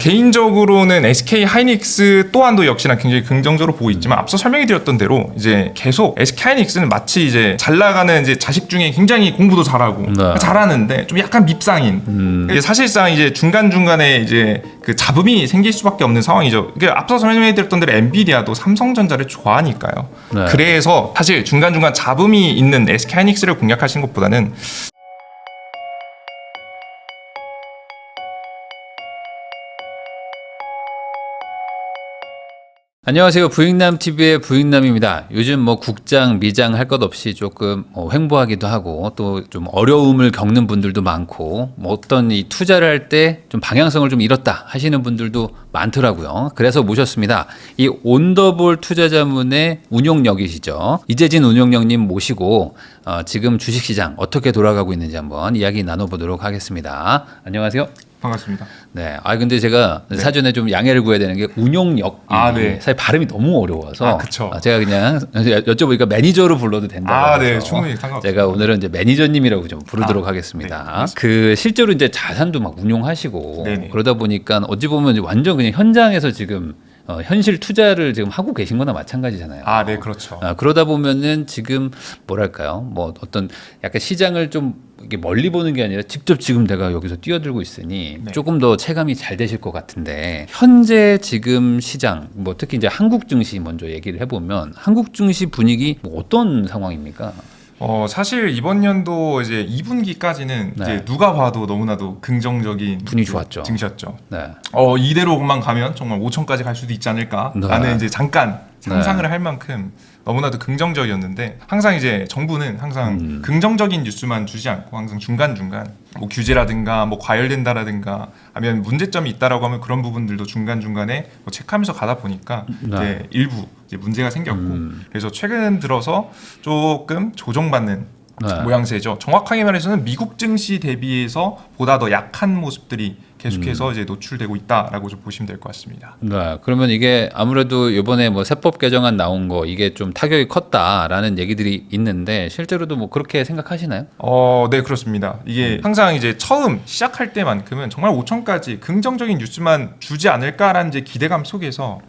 개인적으로는 SK 하이닉스 또한도 역시나 굉장히 긍정적으로 보고 있지만 앞서 설명해드렸던 대로 이제 계속 SK 하이닉스는 마치 이제 잘 나가는 이제 자식 중에 굉장히 공부도 잘하고 잘하는데 좀 약간 밉상인. 사실상 이제 중간 중간에 이제 그 잡음이 생길 수밖에 없는 상황이죠. 앞서 설명해드렸던 대로 엔비디아도 삼성전자를 좋아하니까요. 네. 그래서 사실 중간 중간 잡음이 있는 SK 하이닉스를 공략하시는 것보다는. 안녕하세요. 부익남TV의 부익남입니다. 요즘 뭐 국장, 미장 할 것 없이 조금 횡보하기도 하고 또 좀 어려움을 겪는 분들도 많고 뭐 어떤 이 투자를 할 때 좀 방향성을 좀 잃었다 하시는 분들도 많더라고요. 그래서 모셨습니다. 이 온더볼 투자자문의 운용력이시죠. 이재진 운용력님 모시고 지금 주식시장 어떻게 돌아가고 있는지 한번 이야기 나눠보도록 하겠습니다. 안녕하세요. 반갑습니다. 네. 근데 제가 사전에 좀 양해를 구해야 되는 게 운용력. 네. 사실 발음이 너무 어려워서. 그쵸. 제가 그냥 여쭤보니까 매니저로 불러도 된다고. 네. 충분히 상관없습니다. 제가 오늘은 이제 매니저님이라고 좀 부르도록 하겠습니다. 네, 그 실제로 이제 자산도 막 운용하시고 네네. 그러다 보니까 어찌 보면 이제 완전 그냥 현장에서 지금 현실 투자를 지금 하고 계신 거나 마찬가지잖아요. 네, 그렇죠. 그러다 보면은 지금 뭐랄까요? 뭐 어떤 약간 시장을 좀 이게 멀리 보는 게 아니라 직접 지금 내가 여기서 뛰어들고 있으니 네. 조금 더 체감이 잘 되실 것 같은데 현재 지금 시장 뭐 특히 이제 한국 증시 먼저 얘기를 해보면 한국 증시 분위기 뭐 어떤 상황입니까? 사실 이번 연도 이제 2분기까지는 네. 이제 누가 봐도 너무나도 긍정적인 분위기 좋았죠. 증시였죠. 네. 이대로만 가면 정말 5천까지 갈 수도 있지 않을까라는 이제 잠깐 상상을 할 만큼 너무나도 긍정적이었는데 항상 이제 정부는 항상 긍정적인 뉴스만 주지 않고 항상 중간중간 뭐 규제라든가 뭐 과열된다라든가 아니면 문제점이 있다라고 하면 그런 부분들도 중간중간에 뭐 체크하면서 가다 보니까 이제 일부 이제 문제가 생겼고 그래서 최근 들어서 조금 조정받는 모양새죠. 정확하게 말해서는 미국 증시 대비해서 보다 더 약한 모습들이 계속해서 이제 노출되고 있다라고 좀 보시면 될 것 같습니다. 네, 그러면 이게 아무래도 이번에 뭐 세법 개정안 나온 거 이게 좀 타격이 컸다라는 얘기들이 있는데 실제로도 뭐 그렇게 생각하시나요? 네, 그렇습니다. 이게 항상 이제 처음 시작할 때만큼은 정말 5천까지 긍정적인 뉴스만 주지 않을까라는 이제 기대감 속에서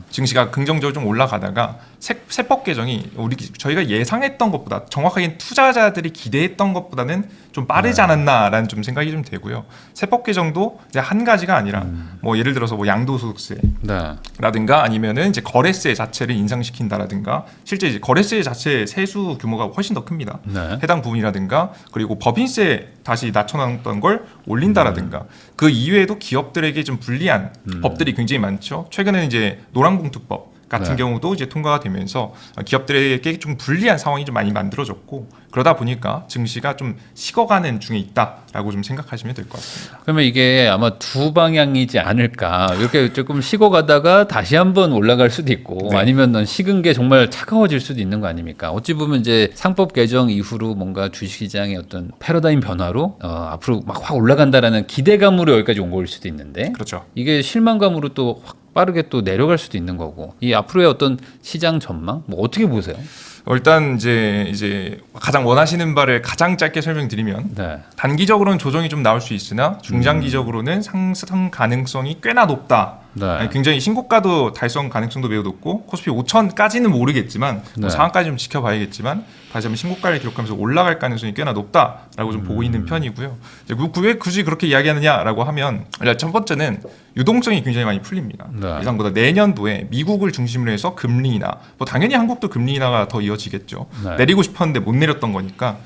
증시가 긍정적으로 좀 올라가다가 세법 개정이 저희가 예상했던 것보다 정확하게 투자자들이 기대했던 것보다는 좀 빠르지 않았나라는 좀 생각이 좀 되고요. 세법 개정도 이제 한 가지가 아니라 뭐 예를 들어서 뭐 양도소득세라든가 아니면은 이제 거래세 자체를 인상시킨다라든가 실제 이제 거래세 자체 세수 규모가 훨씬 더 큽니다. 해당 부분이라든가 그리고 법인세 다시 낮춰놨던 걸 올린다라든가 그 이외에도 기업들에게 좀 불리한 법들이 굉장히 많죠. 최근에는 이제 노란봉투법 같은 경우도 이제 통과가 되면서 기업들에게 좀 불리한 상황이 좀 많이 만들어졌고 그러다 보니까 증시가 좀 식어가는 중에 있다라고 좀 생각하시면 될 것 같습니다. 그러면 이게 아마 두 방향이지 않을까. 이렇게 조금 식어가다가 다시 한번 올라갈 수도 있고 아니면 식은 게 정말 차가워질 수도 있는 거 아닙니까? 어찌 보면 이제 상법 개정 이후로 뭔가 주식시장의 어떤 패러다임 변화로 앞으로 막 확 올라간다라는 기대감으로 여기까지 온 거일 수도 있는데 그렇죠. 이게 실망감으로 또 확 빠르게 또 내려갈 수도 있는 거고 이 앞으로의 어떤 시장 전망 뭐 어떻게 보세요? 일단 이제 가장 원하시는 바를 가장 짧게 설명드리면 단기적으로는 조정이 좀 나올 수 있으나 중장기적으로는 상승 가능성이 꽤나 높다. 굉장히 신고가도 달성 가능성도 매우 높고 코스피 5천까지는 모르겠지만 상한까지 좀 지켜봐야겠지만 다시 한번 신고가를 기록하면서 올라갈 가능성이 꽤나 높다라고 좀 보고 있는 편이고요. 이제 왜 굳이 그렇게 이야기하느냐라고 하면 일단 첫 번째는 유동성이 굉장히 많이 풀립니다. 예상보다 내년도에 미국을 중심으로 해서 금리 인하, 뭐 당연히 한국도 금리 인하가 더 이어지겠죠. 내리고 싶었는데 못 내렸던 거니까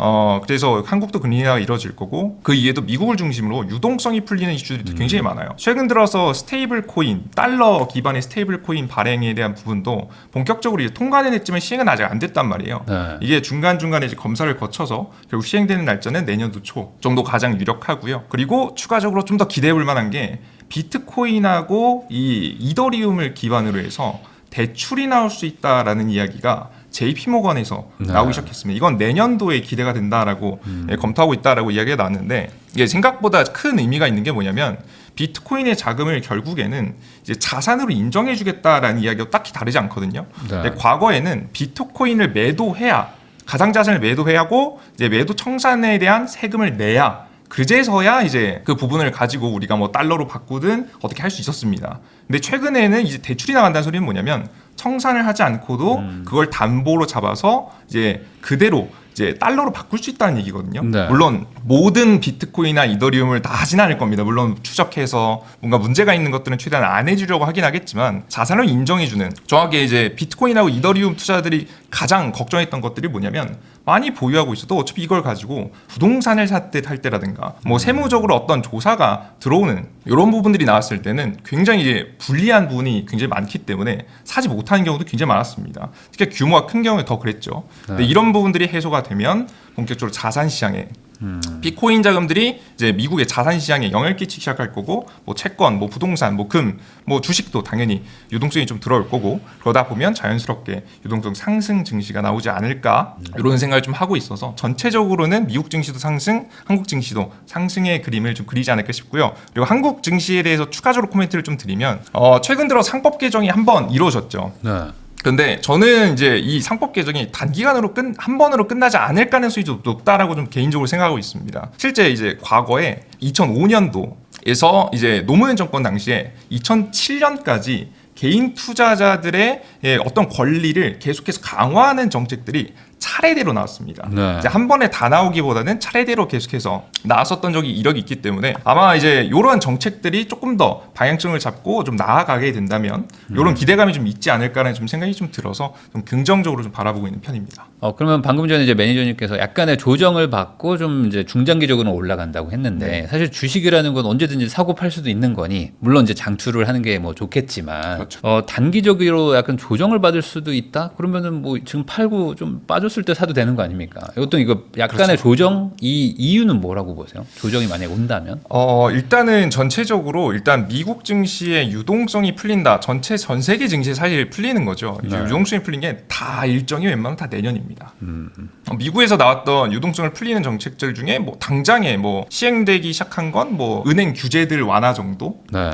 그래서 한국도 금리 인하가 이뤄질 거고 그 이외에도 미국을 중심으로 유동성이 풀리는 이슈들이 굉장히 많아요. 최근 들어서 스테이블 코인, 달러 기반의 스테이블 코인 발행에 대한 부분도 본격적으로 이제 통과는 했지만 시행은 아직 안 됐단 말이에요. 이게 중간중간에 이제 검사를 거쳐서 결국 시행되는 날짜는 내년도 초 정도 가장 유력하고요. 그리고 추가적으로 좀 더 기대해 볼 만한 게 비트코인하고 이 이더리움을 기반으로 해서 대출이 나올 수 있다라는 이야기가 JP모건에서 나오기 시작했습니다. 이건 내년도에 기대가 된다라고 검토하고 있다라고 이야기가 나왔는데 이게 생각보다 큰 의미가 있는 게 뭐냐면 비트코인의 자금을 결국에는 이제 자산으로 인정해주겠다라는 이야기가 딱히 다르지 않거든요. 과거에는 비트코인을 매도해야 가상자산을 매도해야 하고 이제 매도 청산에 대한 세금을 내야 그제서야 이제 그 부분을 가지고 우리가 뭐 달러로 바꾸든 어떻게 할 수 있었습니다. 근데 최근에는 이제 대출이 나간다는 소리는 뭐냐면 청산을 하지 않고도 그걸 담보로 잡아서 이제 그대로 이제 달러로 바꿀 수 있다는 얘기거든요. 네. 물론 모든 비트코인이나 이더리움을 다 하진 않을 겁니다. 물론 추적해서 뭔가 문제가 있는 것들은 최대한 안 해주려고 하긴 하겠지만 자산을 인정해주는, 정확하게 이제 비트코인하고 이더리움 투자들이 가장 걱정했던 것들이 뭐냐면 많이 보유하고 있어도 어차피 이걸 가지고 부동산을 살 때라든가 뭐 세무적으로 어떤 조사가 들어오는 이런 부분들이 나왔을 때는 굉장히 이제 불리한 부분이 굉장히 많기 때문에 사지 못하는 경우도 굉장히 많았습니다. 특히 규모가 큰 경우에 더 그랬죠. 근데 이런 부분들이 해소가 되면 본격적으로 자산 시장에 비트코인 자금들이 이제 미국의 자산 시장에 영향을 끼치기 시작할 거고, 뭐 채권, 뭐 부동산, 뭐 금, 뭐 주식도 당연히 유동성이 좀 들어올 거고, 그러다 보면 자연스럽게 유동성 상승 증시가 나오지 않을까 이런 생각을 좀 하고 있어서 전체적으로는 미국 증시도 상승, 한국 증시도 상승의 그림을 좀 그리지 않을까 싶고요. 그리고 한국 증시에 대해서 추가적으로 코멘트를 좀 드리면 최근 들어 상법 개정이 한번 이루어졌죠. 네. 근데 저는 이제 이 상법 개정이 단기간으로 한 번으로 끝나지 않을 가능성이 좀 높다라고 좀 개인적으로 생각하고 있습니다. 실제 이제 과거에 2005년도에서 이제 노무현 정권 당시에 2007년까지 개인 투자자들의 어떤 권리를 계속해서 강화하는 정책들이 차례대로 나왔습니다. 네. 이제 한 번에 다 나오기보다는 차례대로 계속해서 나왔었던 적이 이력이 있기 때문에 아마 이제 이러한 정책들이 조금 더 방향성을 잡고 좀 나아가게 된다면 이런 기대감이 좀 있지 않을까라는 좀 생각이 좀 들어서 좀 긍정적으로 좀 바라보고 있는 편입니다. 그러면 방금 전에 이제 매니저님께서 약간의 조정을 받고 좀 이제 중장기적으로 올라간다고 했는데 네. 사실 주식이라는 건 언제든지 사고 팔 수도 있는 거니 물론 이제 장투를 하는 게 뭐 좋겠지만 그렇죠. 단기적으로 약간 조정을 받을 수도 있다. 그러면은 뭐 지금 팔고 좀 빠졌을 때 사도 되는 거 아닙니까? 이거 약간의 그렇죠. 조정 이 이유는 뭐라고 보세요? 조정이 만약에 온다면? 일단은 전체적으로 일단 미국 증시의 유동성이 풀린다. 전 세계 증시에 사실 풀리는 거죠. 이제 네. 유동성이 풀린 게 다 일정이 웬만하면 다 내년입니다. 미국에서 나왔던 유동성을 풀리는 정책들 중에 뭐 당장에 뭐 시행되기 시작한 건 뭐 은행 규제들 완화 정도. 네.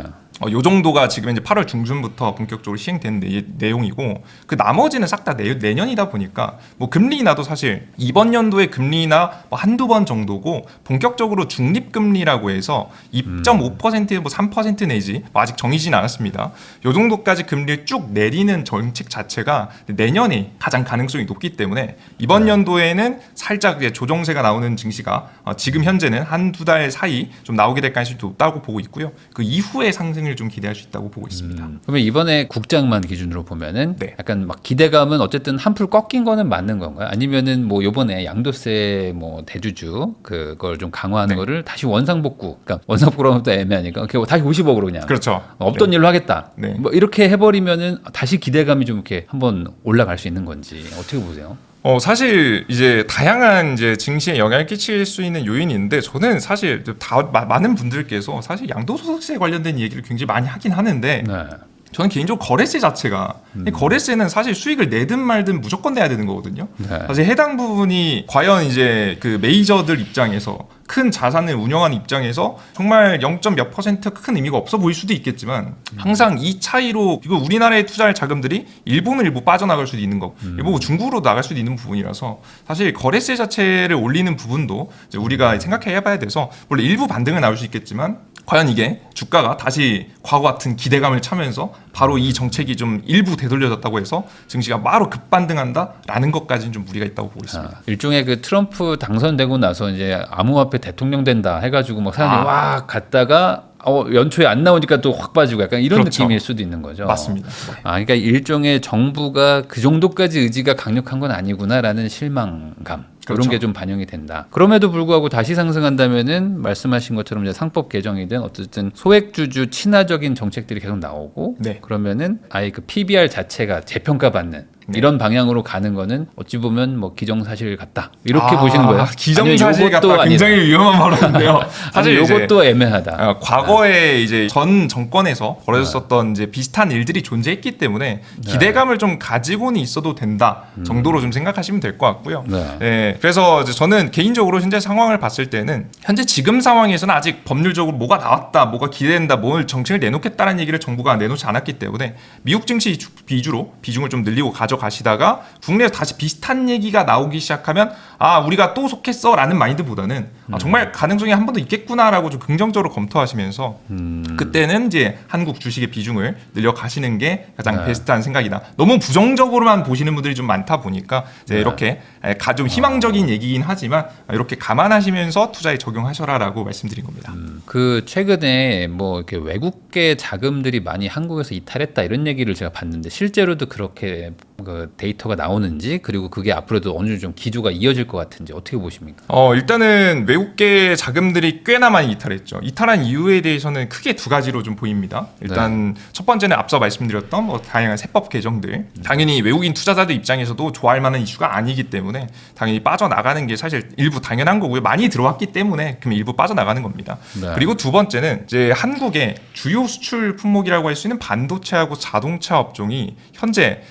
요 정도가 지금 이제 8월 중순부터 본격적으로 시행된 내용이고, 그 나머지는 싹 다 내년이다 보니까 뭐 금리 인하도 사실 이번 연도의 금리 인하 뭐 한두 번 정도고, 본격적으로 중립 금리라고 해서 2.5% 뭐 3% 내지 뭐 아직 정해지진 않았습니다. 요 정도까지 금리를 쭉 내리는 정책 자체가 내년에 가장 가능성이 높기 때문에 이번 연도에는 살짝 이제 조정세가 나오는 증시가 지금 현재는 한두 달 사이 좀 나오게 될 가능성이 높다고 보고 있고요. 그 이후의 상승을 좀 기대할 수 있다고 보고 있습니다. 그러면 이번에 국장만 기준으로 보면은 네. 약간 막 기대감은 어쨌든 한풀 꺾인 거는 맞는 건가요? 아니면은 뭐 요번에 양도세 뭐 대주주 그걸 좀 강화하는 네. 거를 다시 원상복구, 그러니까 원상복구라면 또 애매하니까 다시 50억으로 그냥 그렇죠. 없던 네. 일로 하겠다. 네. 뭐 이렇게 해버리면은 다시 기대감이 좀 이렇게 한번 올라갈 수 있는 건지 어떻게 보세요? 사실 이제 다양한 이제 증시에 영향을 끼칠 수 있는 요인이 있는데, 저는 사실 많은 분들께서 사실 양도소득세 관련된 얘기를 굉장히 많이 하긴 하는데 네. 저는 개인적으로 거래세 자체가 거래세는 사실 수익을 내든 말든 무조건 내야 되는 거거든요. 네. 사실 해당 부분이 과연 이제 그 메이저들 입장에서 큰 자산을 운영하는 입장에서 정말 0. 몇 % 큰 의미가 없어 보일 수도 있겠지만, 항상 이 차이로 이거 우리나라에 투자할 자금들이 일본은 일부 빠져나갈 수도 있는 거고 일부 중국으로 나갈 수도 있는 부분이라서 사실 거래세 자체를 올리는 부분도 이제 우리가 생각해봐야 돼서, 물론 일부 반등은 나올 수 있겠지만 과연 이게 주가가 다시 과거 같은 기대감을 차면서 바로 이 정책이 좀 일부 되돌려졌다고 해서 증시가 바로 급반등한다라는 것까지는 좀 무리가 있다고 보고 있습니다. 일종의 그 트럼프 당선되고 나서 이제 암호화폐 대통령 된다 해가지고 막 사람들이 와 갔다가 연초에 안 나오니까 또 확 빠지고 약간 이런 그렇죠. 느낌일 수도 있는 거죠. 맞습니다. 그러니까 일종의 정부가 그 정도까지 의지가 강력한 건 아니구나라는 실망감. 그렇죠. 그런 게 좀 반영이 된다. 그럼에도 불구하고 다시 상승한다면은 말씀하신 것처럼 이제 상법 개정이든 어쨌든 소액주주 친화적인 정책들이 계속 나오고, 네. 그러면은 아예 그 PBR 자체가 재평가받는 이런 방향으로 가는 거는 어찌 보면 뭐 기정사실 같다 이렇게 보시는 거예요? 기정사실 같다. 굉장히 위험한 발언인데요. 사실 이것도 애매하다. 과거에 이제 전 정권에서 벌어졌었던 이제 비슷한 일들이 존재했기 때문에 기대감을 좀 가지고는 있어도 된다 정도로 좀 생각하시면 될 것 같고요. 네. 그래서 이제 저는 개인적으로 현재 상황을 봤을 때는 현재 지금 상황에서는 아직 법률적으로 뭐가 나왔다, 뭐가 기대된다, 뭘 정책을 내놓겠다는 얘기를 정부가 내놓지 않았기 때문에 미국 증시 비중을 좀 늘리고 가져가 가져가시다가 국내에서 다시 비슷한 얘기가 나오기 시작하면 우리가 또 속했어라는 마인드보다는 정말 가능성이 한 번 더 있겠구나라고 좀 긍정적으로 검토하시면서 그때는 이제 한국 주식의 비중을 늘려가시는 게 가장 베스트한 생각이다. 너무 부정적으로만 보시는 분들이 좀 많다 보니까 이제 이렇게 좀 희망적인 얘기긴 하지만 이렇게 감안하시면서 투자에 적용하셔라라고 말씀드린 겁니다. 그 최근에 뭐 이렇게 외국계 자금들이 많이 한국에서 이탈했다 이런 얘기를 제가 봤는데 실제로도 그렇게 그 데이터가 나오는지 그리고 그게 앞으로도 어느 정도 좀 기조가 이어질 것 같은지 어떻게 보십니까? 일단은 외국계 자금들이 꽤나 많이 이탈했죠. 이탈한 이유에 대해서는 크게 두 가지로 좀 보입니다. 일단 첫 번째는 앞서 말씀드렸던 뭐 다양한 세법 개정들. 당연히 외국인 투자자들 입장에서도 좋아할 만한 이슈가 아니기 때문에 당연히 빠져나가는 게 사실 일부 당연한 거고요. 많이 들어왔기 때문에 그럼 일부 빠져나가는 겁니다. 그리고 두 번째는 이제 한국의 주요 수출 품목이라고 할 수 있는 반도체하고 자동차 업종이 현재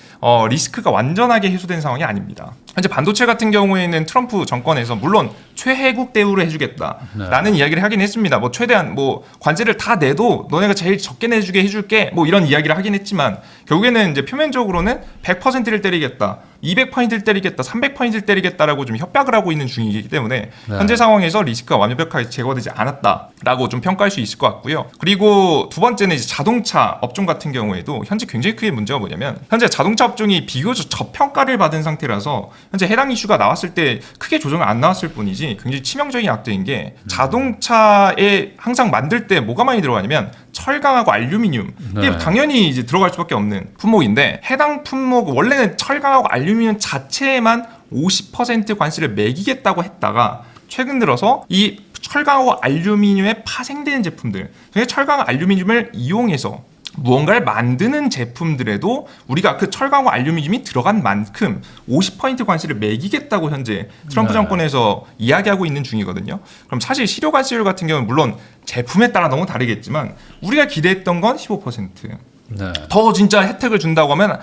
리스크가 완전하게 해소된 상황이 아닙니다. 현재 반도체 같은 경우에는 트럼프 정권에서 물론 최혜국 대우를 해주겠다라는 이야기를 하긴 했습니다. 뭐 최대한 뭐 관세를 다 내도 너네가 제일 적게 내주게 해줄게 뭐 이런 이야기를 하긴 했지만 결국에는 이제 표면적으로는 100%를 때리겠다, 200%를 때리겠다, 300%를 때리겠다라고 좀 협박을 하고 있는 중이기 때문에 현재 상황에서 리스크가 완벽하게 제거되지 않았다라고 좀 평가할 수 있을 것 같고요. 그리고 두 번째는 이제 자동차 업종 같은 경우에도 현재 굉장히 크게 문제가 뭐냐면 현재 자동차 업종이 비교적 저평가를 받은 상태라서 현재 해당 이슈가 나왔을 때 크게 조정이 안 나왔을 뿐이지 굉장히 치명적인 악재인 게 자동차에 항상 만들 때 뭐가 많이 들어가냐면 철강하고 알루미늄 이게 당연히 이제 들어갈 수밖에 없는 품목인데 해당 품목 원래는 철강하고 알루미늄 자체에만 50% 관세를 매기겠다고 했다가 최근 들어서 이 철강하고 알루미늄에 파생되는 제품들, 철강 알루미늄을 이용해서 무언가를 만드는 제품들에도 우리가 그 철강과 알루미늄이 들어간 만큼 50% 관세를 매기겠다고 현재 트럼프 정권에서 이야기하고 있는 중이거든요. 그럼 사실 실효 관세율 같은 경우는 물론 제품에 따라 너무 다르겠지만 우리가 기대했던 건 15%. 더 진짜 혜택을 준다고 하면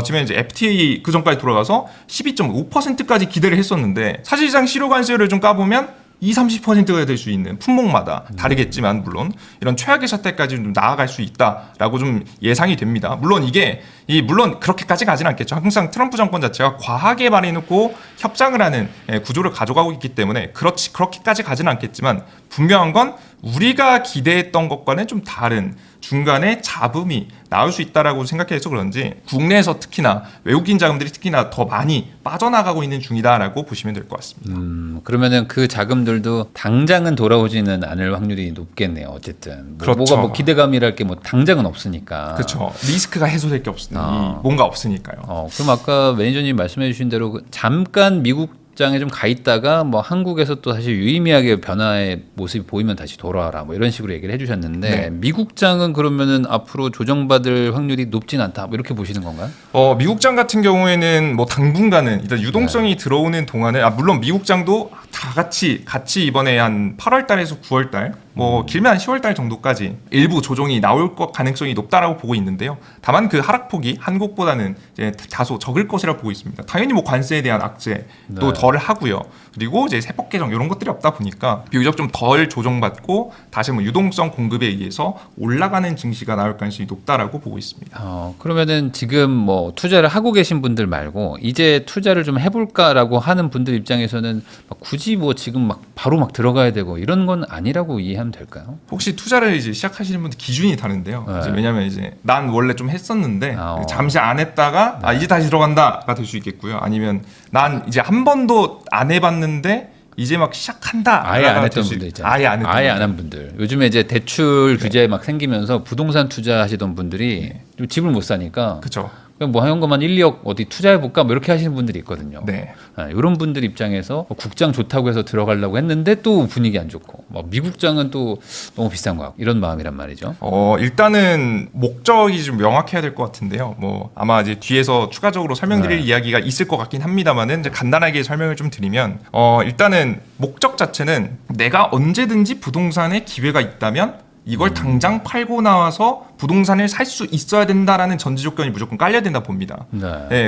지금 이제 FTA 그 전까지 돌아가서 12.5%까지 기대를 했었는데 사실상 실효 관세율을 좀 까보면 20-30%가 될 수 있는 품목마다 다르겠지만 물론 이런 최악의 사태까지 좀 나아갈 수 있다라고 좀 예상이 됩니다. 물론 이게 물론 그렇게까지 가진 않겠죠. 항상 트럼프 정권 자체가 과하게 말해놓고 협상을 하는 구조를 가져가고 있기 때문에 그렇게까지 가진 않겠지만 분명한 건 우리가 기대했던 것과는 좀 다른 중간에 잡음이 나올 수 있다라고 생각해서 그런지 국내에서 특히나 외국인 자금들이 특히나 더 많이 빠져나가고 있는 중이다라고 보시면 될 것 같습니다. 그러면은 그 자금들도 당장은 돌아오지는 않을 확률이 높겠네요. 어쨌든 그렇죠. 뭐가 뭐 기대감이랄 게 뭐 당장은 없으니까. 그렇죠. 리스크가 해소될 게 없으니 뭔가 없으니까요. 그럼 아까 매니저님 말씀해 주신 대로 잠깐 미국 장에 좀 가 있다가 뭐 한국에서 또 사실 유의미하게 변화의 모습이 보이면 다시 돌아와라 뭐 이런 식으로 얘기를 해주셨는데 미국장은 그러면은 앞으로 조정받을 확률이 높진 않다 뭐 이렇게 보시는 건가요? 미국장 같은 경우에는 뭐 당분간은 일단 유동성이 들어오는 동안에 물론 미국장도 다 같이 이번에 한 8월달에서 9월달 뭐 길면 한 10월달 정도까지 일부 조정이 나올 것 가능성이 높다라고 보고 있는데요. 다만 그 하락폭이 한국보다는 이제 다소 적을 것이라 보고 있습니다. 당연히 뭐 관세에 대한 악재도 덜 하고요. 그리고 이제 세법 개정 이런 것들이 없다 보니까 비교적 좀 덜 조정받고 다시 뭐 유동성 공급에 의해서 올라가는 증시가 나올 가능성이 높다라고 보고 있습니다. 그러면은 지금 뭐 투자를 하고 계신 분들 말고 이제 투자를 좀 해볼까라고 하는 분들 입장에서는 굳이 뭐 지금 막 바로 막 들어가야 되고 이런 건 아니라고 이해하면 될까요? 혹시 투자를 이제 시작하시는 분들 기준이 다른데요. 이제 왜냐하면 이제 난 원래 좀 했었는데 잠시 안 했다가 이제 다시 들어간다가 될 수 있겠고요. 아니면 난 이제 한 번도 안 해봤는데 이제 막 시작한다. 아예 안 했던 분들 있잖아요. 아예 안 한 분들. 요즘에 이제 대출 규제 막 생기면서 부동산 투자하시던 분들이 집을 못 사니까. 그렇죠. 그냥 뭐 현금만 1, 2억 어디 투자해볼까 뭐 이렇게 하시는 분들이 있거든요. 네. 이런 분들 입장에서 국장 좋다고 해서 들어가려고 했는데 또 분위기 안 좋고 미국장은 또 너무 비싼 거 같고 이런 마음이란 말이죠. 일단은 목적이 좀 명확해야 될 것 같은데요. 뭐 아마 이제 뒤에서 추가적으로 설명드릴 이야기가 있을 것 같긴 합니다만은 이제 간단하게 설명을 좀 드리면 일단은 목적 자체는 내가 언제든지 부동산에 기회가 있다면 이걸 당장 팔고 나와서 부동산을 살 수 있어야 된다라는 전제 조건이 무조건 깔려야 된다 봅니다.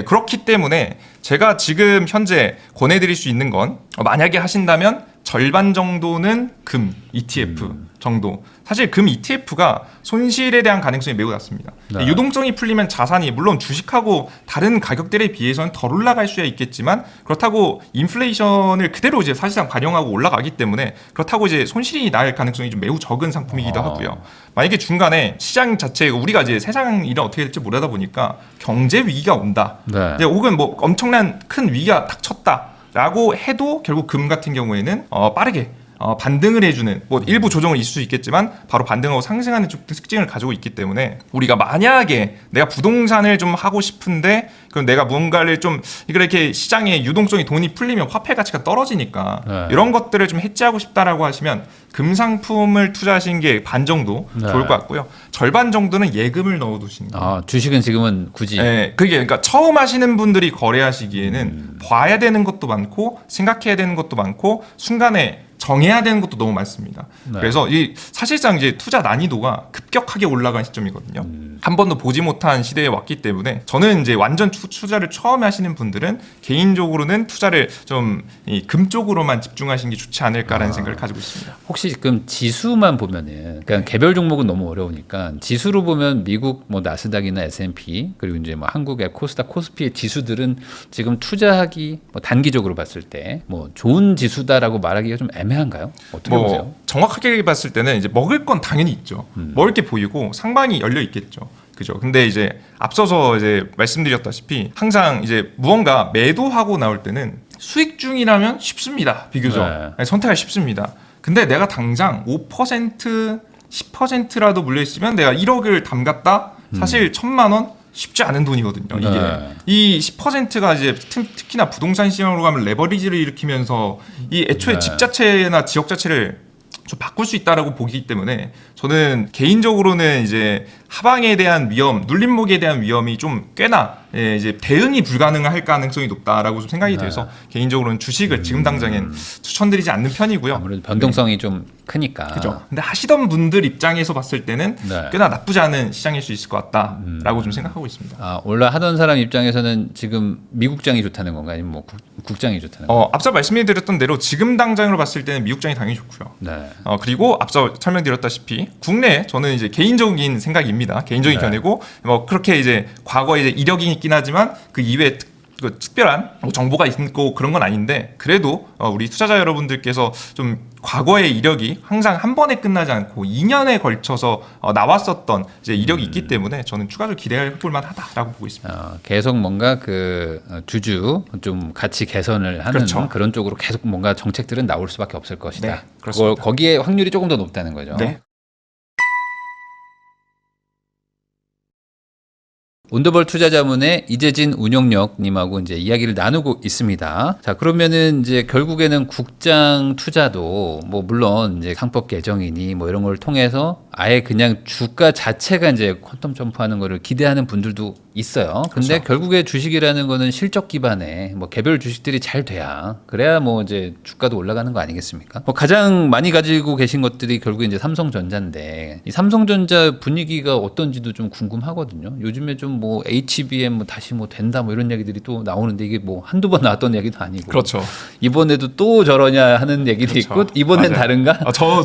그렇기 때문에 제가 지금 현재 권해드릴 수 있는 건 만약에 하신다면 절반 정도는 금 ETF 정도. 사실 금 ETF가 손실에 대한 가능성이 매우 낮습니다. 네. 유동성이 풀리면 자산이 물론 주식하고 다른 가격들에 비해서는 덜 올라갈 수야 있겠지만 그렇다고 인플레이션을 그대로 이제 사실상 반영하고 올라가기 때문에 그렇다고 이제 손실이 날 가능성이 좀 매우 적은 상품이기도 하고요. 만약에 중간에 시장 자체가 우리가 이제 세상 일은 어떻게 될지 모르다 보니까 경제 위기가 온다. 네. 이제 혹은 뭐 엄청난 큰 위기가 닥쳤다라고 해도 결국 금 같은 경우에는 빠르게 반등을 해주는 뭐 일부 조정은 있을 수 있겠지만 바로 반등하고 상승하는 특징을 가지고 있기 때문에 우리가 만약에 내가 부동산을 좀 하고 싶은데 그럼 내가 무언가를 좀 이렇게 시장의 유동성이 돈이 풀리면 화폐 가치가 떨어지니까 네. 이런 것들을 좀 해지하고 싶다라고 하시면 금 상품을 투자하시는 게 반 정도 네. 좋을 것 같고요. 절반 정도는 예금을 넣어두시는 거예요. 주식은 지금은 굳이. 네, 그게 그러니까 처음 하시는 분들이 거래하시기에는 봐야 되는 것도 많고 생각해야 되는 것도 많고 순간에 정해야 되는 것도 너무 많습니다. 네. 그래서 이 사실상 이제 투자 난이도가 급격하게 올라간 시점이거든요. 한 번도 보지 못한 시대에 왔기 때문에 저는 이제 완전 투자를 처음에 하시는 분들은 개인적으로는 투자를 좀 금 쪽으로만 집중하시는 게 좋지 않을까라는 생각을 가지고 있습니다. 혹시 지금 지수만 보면은 그냥 개별 종목은 너무 어려우니까 지수로 보면 미국 뭐 나스닥이나 S&P 그리고 이제 뭐 한국의 코스닥, 코스피의 지수들은 지금 투자하기 뭐 단기적으로 봤을 때 뭐 좋은 지수다라고 말하기가 좀 애매한가요? 어떻게 보세요? 정확하게 봤을 때는 이제 먹을 건 당연히 있죠. 먹을 게 보이고 상방이 열려 있겠죠. 그죠. 근데 이제 앞서서 이제 말씀드렸다시피 항상 이제 무언가 매도하고 나올 때는 수익 중이라면 쉽습니다. 비교적 네. 선택하기 쉽습니다. 근데 내가 당장 5% 10%라도 물려 있으면 내가 1억을 담갔다. 사실 1,000만 원 쉽지 않은 돈이거든요. 이게 네. 이 10%가 이제 특히나 부동산 시장으로 가면 레버리지를 일으키면서 이 애초에 네. 집 자체나 지역 자체를 좀 바꿀 수 있다라고 보기 때문에 저는 개인적으로는 이제 하방에 대한 위험, 눌림목에 대한 위험이 좀 꽤나 이제 대응이 불가능할 가능성이 높다라고 좀 생각이 돼서 개인적으로는 주식을 지금 당장엔 추천드리지 않는 편이고요. 아무래도 변동성이 좀 크니까. 그죠. 근데 하시던 분들 입장에서 봤을 때는 네. 꽤나 나쁘지 않은 시장일 수 있을 것 같다라고 좀 생각하고 있습니다. 원래 하던 사람 입장에서는 지금 미국장이 좋다는 건가요? 아니면 뭐 국장이 좋다는 건가요? 앞서 말씀드렸던 대로 지금 당장으로 봤을 때는 미국장이 당연히 좋고요. 네. 그리고 앞서 설명드렸다시피 국내 저는 이제 개인적인 생각입니다. 개인적인 네. 견해고 뭐 그렇게 이제 과거에 이제 이력이 있긴 하지만 그 이외에 특별한 정보가 있고 그런 건 아닌데 그래도 우리 투자자 여러분들께서 좀 과거의 이력이 항상 한 번에 끝나지 않고 2년에 걸쳐서 나왔었던 이제 이력이 있기 때문에 저는 추가적으로 기대해볼 만하다라고 보고 있습니다. 계속 뭔가 그 주주 좀 가치 개선을 하는 그렇죠. 그런 쪽으로 계속 뭔가 정책들은 나올 수밖에 없을 것이다. 네, 그렇습니다. 거기에 확률이 조금 더 높다는 거죠. 네. 온더벌 투자자문의 이재진 운영력님하고 이제 이야기를 나누고 있습니다. 자, 그러면은 이제 결국에는 국장 투자도 뭐 물론 이제 상법 개정이니 뭐 이런 걸 통해서 아예 그냥 주가 자체가 이제 퀀텀 점프하는 거를 기대하는 분들도 있어요. 근데 그렇죠. 결국에 주식이라는 거는 실적 기반에 뭐 개별 주식들이 잘 돼야 그래야 뭐 이제 주가도 올라가는 거 아니겠습니까? 뭐 가장 많이 가지고 계신 것들이 결국에 이제 삼성전자인데 이 삼성전자 분위기가 어떤지도 좀 궁금하거든요. 요즘에 좀 뭐 HBM 뭐 다시 뭐 된다 뭐 이런 얘기들이 또 나오는데 이게 뭐 한두 번 나왔던 얘기도 아니고. 그렇죠. 이번에도 또 저러냐 하는 얘기도 그렇죠. 있고 이번엔 맞아요. 다른가?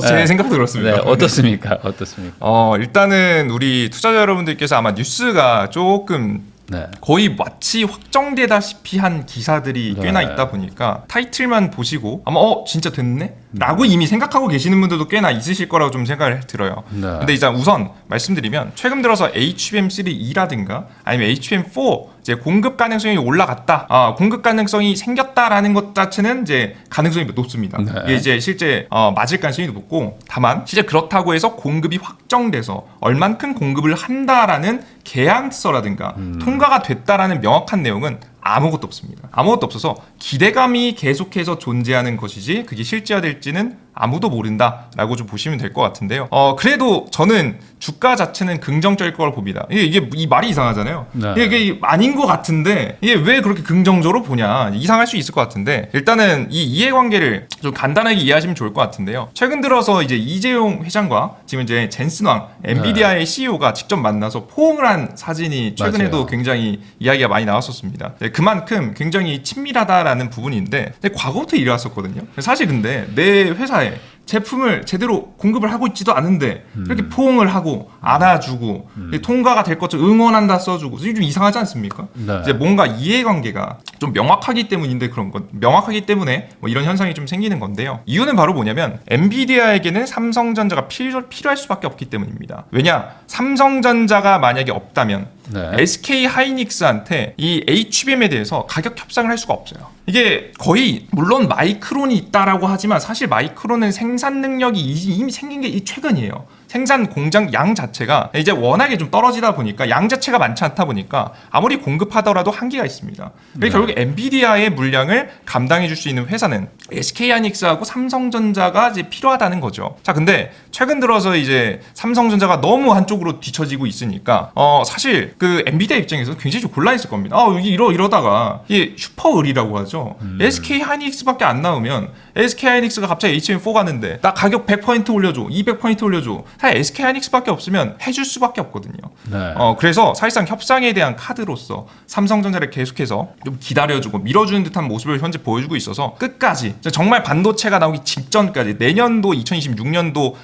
제 생각도 그렇습니다. 네, 어떻습니까? 어떻습니까? 일단은 우리 투자자 여러분들께서 아마 뉴스가 조금 네. 거의 마치 확정되다시피 한 기사들이 네. 꽤나 있다 보니까 타이틀만 보시고 아마 진짜 됐네? 라고 이미 생각하고 계시는 분들도 꽤나 있으실 거라고 좀 생각을 들어요. 네. 근데 이제 우선 말씀드리면 최근 들어서 HBM3E라든가 아니면 HBM4 이제 공급 가능성이 올라갔다. 공급 가능성이 생겼다라는 것 자체는 이제 가능성이 높습니다. 네. 이게 이제 실제 맞을 가능성이 높고 다만 실제 그렇다고 해서 공급이 확정돼서 얼만큼 공급을 한다라는 계약서라든가 통과가 됐다라는 명확한 내용은 아무것도 없습니다. 아무것도 없어서 기대감이 계속해서 존재하는 것이지 그게 실제화될지는 아무도 모른다라고 좀 보시면 될 것 같은데요. 그래도 저는 주가 자체는 긍정적일 걸 봅니다. 이게 이 말이 이상하잖아요. 네. 이게 아닌 것 같은데 이게 왜 그렇게 긍정적으로 보냐, 이상할 수 있을 것 같은데, 일단은 이 이해관계를 좀 간단하게 이해하시면 좋을 것 같은데요. 최근 들어서 이제 이재용 회장과 지금 이제 젠슨 왕 엔비디아의 CEO가 직접 만나서 포옹을 한 사진이 최근에도 맞아요. 굉장히 이야기가 많이 나왔었습니다. 그만큼 굉장히 친밀하다라는 부분인데, 근데 과거부터 이래왔었거든요. 사실 근데 내 회사에 제품을 제대로 공급을 하고 있지도 않은데 이렇게 포옹을 하고 안아주고 통과가 될 것처럼 응원한다 써주고, 이게 좀 이상하지 않습니까? 네. 이제 뭔가 이해관계가 좀 명확하기 때문인데, 그런 것 명확하기 때문에 뭐 이런 현상이 좀 생기는 건데요. 이유는 바로 뭐냐면 엔비디아에게는 삼성전자가 필요할 수밖에 없기 때문입니다. 왜냐, 삼성전자가 만약에 없다면 네. SK 하이닉스한테 이 HBM에 대해서 가격 협상을 할 수가 없어요. 이게 거의, 물론 마이크론이 있다라고 하지만 사실 마이크론은 생산 능력이 이미 생긴 게 최근이에요. 생산 공장 양 자체가 이제 워낙에 좀 떨어지다 보니까 양 자체가 많지 않다 보니까 아무리 공급하더라도 한계가 있습니다. 그래서 결국 엔비디아의 물량을 감당해 줄 수 있는 회사는 SK하이닉스하고 삼성전자가 이제 필요하다는 거죠. 자, 근데 최근 들어서 이제 삼성전자가 너무 한쪽으로 뒤처지고 있으니까 사실 그 엔비디아 입장에서 굉장히 좀 곤란했을 겁니다. 이러다가 이게 슈퍼을이라고 하죠. SK하이닉스밖에 안 나오면 SK하이닉스가 갑자기 HBM4 가는데 나 가격 100% 올려줘, 200% 올려줘. 사실 SK하이닉스밖에 없으면 해줄 수밖에 없거든요. 네. 그래서 사실상 협상에 대한 카드로서 삼성전자를 계속해서 좀 기다려주고 밀어주는 듯한 모습을 현재 보여주고 있어서 끝까지 정말 반도체가 나오기 직전까지 내년도 2026년도